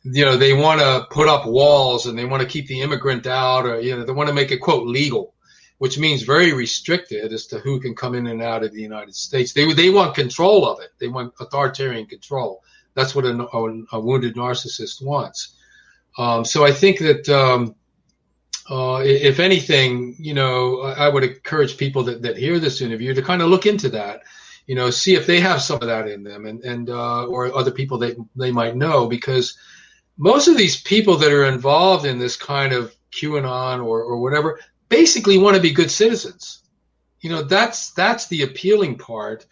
they want to put up walls and they want to keep the immigrant out, or, they want to make it, quote, legal, which means very restricted as to who can come in and out of the United States. They want control of it. They want authoritarian control. That's what a wounded narcissist wants. So I think that if anything, I would encourage people that hear this interview to kind of look into that, see if they have some of that in them and or other people they might know, because most of these people that are involved in this kind of QAnon or whatever basically want to be good citizens. That's the appealing part.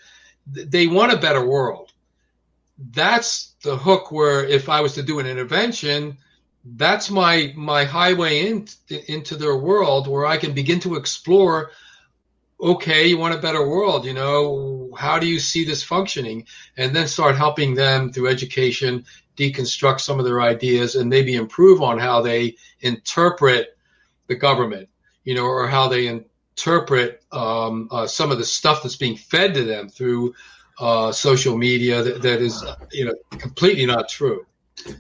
They want a better world. That's the hook where if I was to do an intervention, that's my highway into their world where I can begin to explore, okay, you want a better world, how do you see this functioning? And then start helping them through education, deconstruct some of their ideas and maybe improve on how they interpret the government, or how they interpret some of the stuff that's being fed to them through social media that is, completely not true.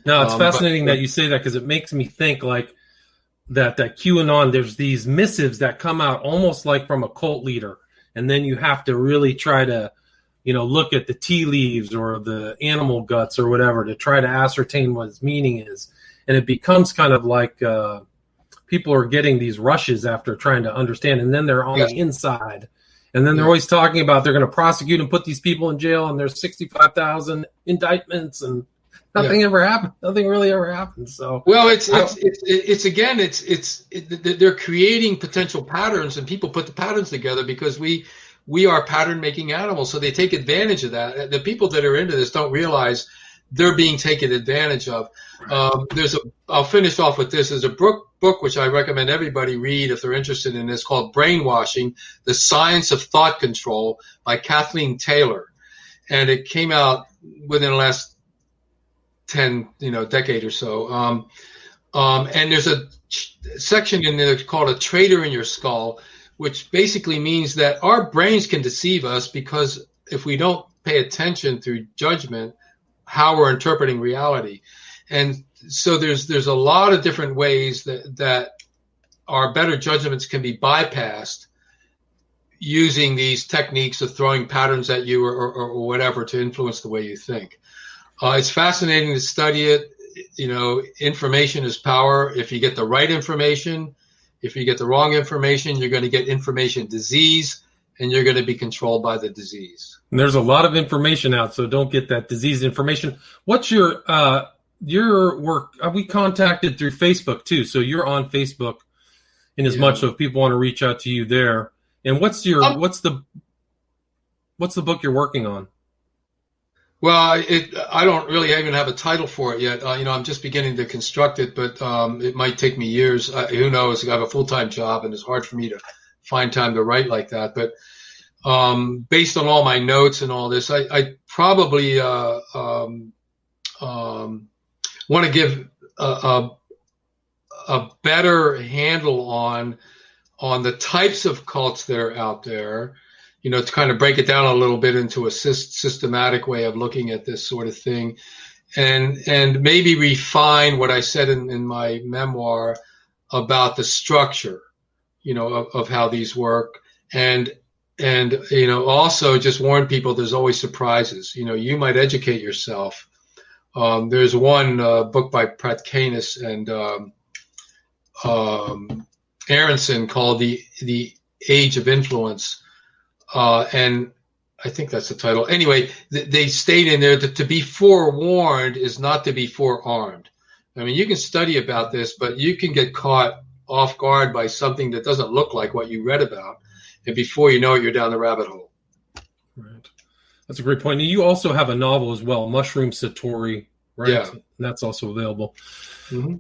No, it's fascinating that you say that, because it makes me think like that QAnon, there's these missives that come out almost like from a cult leader. And then you have to really try to, look at the tea leaves or the animal guts or whatever to try to ascertain what its meaning is. And it becomes kind of like people are getting these rushes after trying to understand. And then they're on the inside. And then they're always talking about they're going to prosecute and put these people in jail. And there's 65,000 indictments and nothing ever happened. Nothing really ever happened. So they're creating potential patterns, and people put the patterns together because we are pattern making animals. So they take advantage of that. The people that are into this don't realize they're being taken advantage of. I'll finish off with this. There's a book which I recommend everybody read if they're interested in this, called Brainwashing: The Science of Thought Control by Kathleen Taylor. And it came out within the last decade or so. And there's a section in there called A Traitor in Your Skull, which basically means that our brains can deceive us because if we don't pay attention through judgment, how we're interpreting reality. And so there's a lot of different ways that our better judgments can be bypassed using these techniques of throwing patterns at you or whatever to influence the way you think. It's fascinating to study it. Information is power. If you get the right information, if you get the wrong information, you're going to get information disease, and you're going to be controlled by the disease. And there's a lot of information out, so don't get that disease information. What's your work? We contacted through Facebook too, so you're on Facebook. in as much. So if people want to reach out to you there, and what's the book you're working on? Well, I don't really even have a title for it yet. I'm just beginning to construct it, but it might take me years. Who knows? I have a full-time job, and it's hard for me to find time to write like that. But based on all my notes and all this, I probably want to give a better handle on the types of cults that are out there, to kind of break it down a little bit into a systematic way of looking at this sort of thing, and maybe refine what I said in my memoir about the structure, of how these work, and also just warn people there's always surprises. You might educate yourself. There's one book by Pratt Canis and Aronson called the Age of Influence, and I think that's the title. Anyway, they state in there that to be forewarned is not to be forearmed. I mean, you can study about this, but you can get caught off guard by something that doesn't look like what you read about, and before you know it, you're down the rabbit hole. Right. That's a great point. And you also have a novel as well, Mushroom Satori, right? Yeah. And that's also available. Mm-hmm.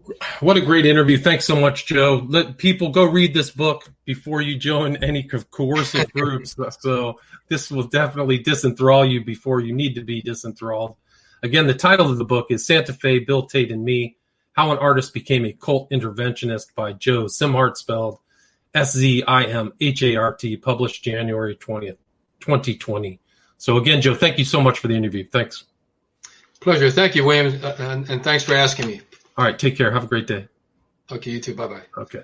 What a great interview. Thanks so much, Joe. Let people go read this book before you join any coercive groups. So this will definitely disenthrall you before you need to be disenthralled. Again, the title of the book is Santa Fe, Bill Tate, and Me, How an Artist Became a Cult Interventionist by Joe Szimhart, spelled Szimhart, published January 20th, 2020. So again, Joe, thank you so much for the interview. Thanks. Pleasure. Thank you, William, and thanks for asking me. All right, take care. Have a great day. Okay, you too. Bye-bye. Okay.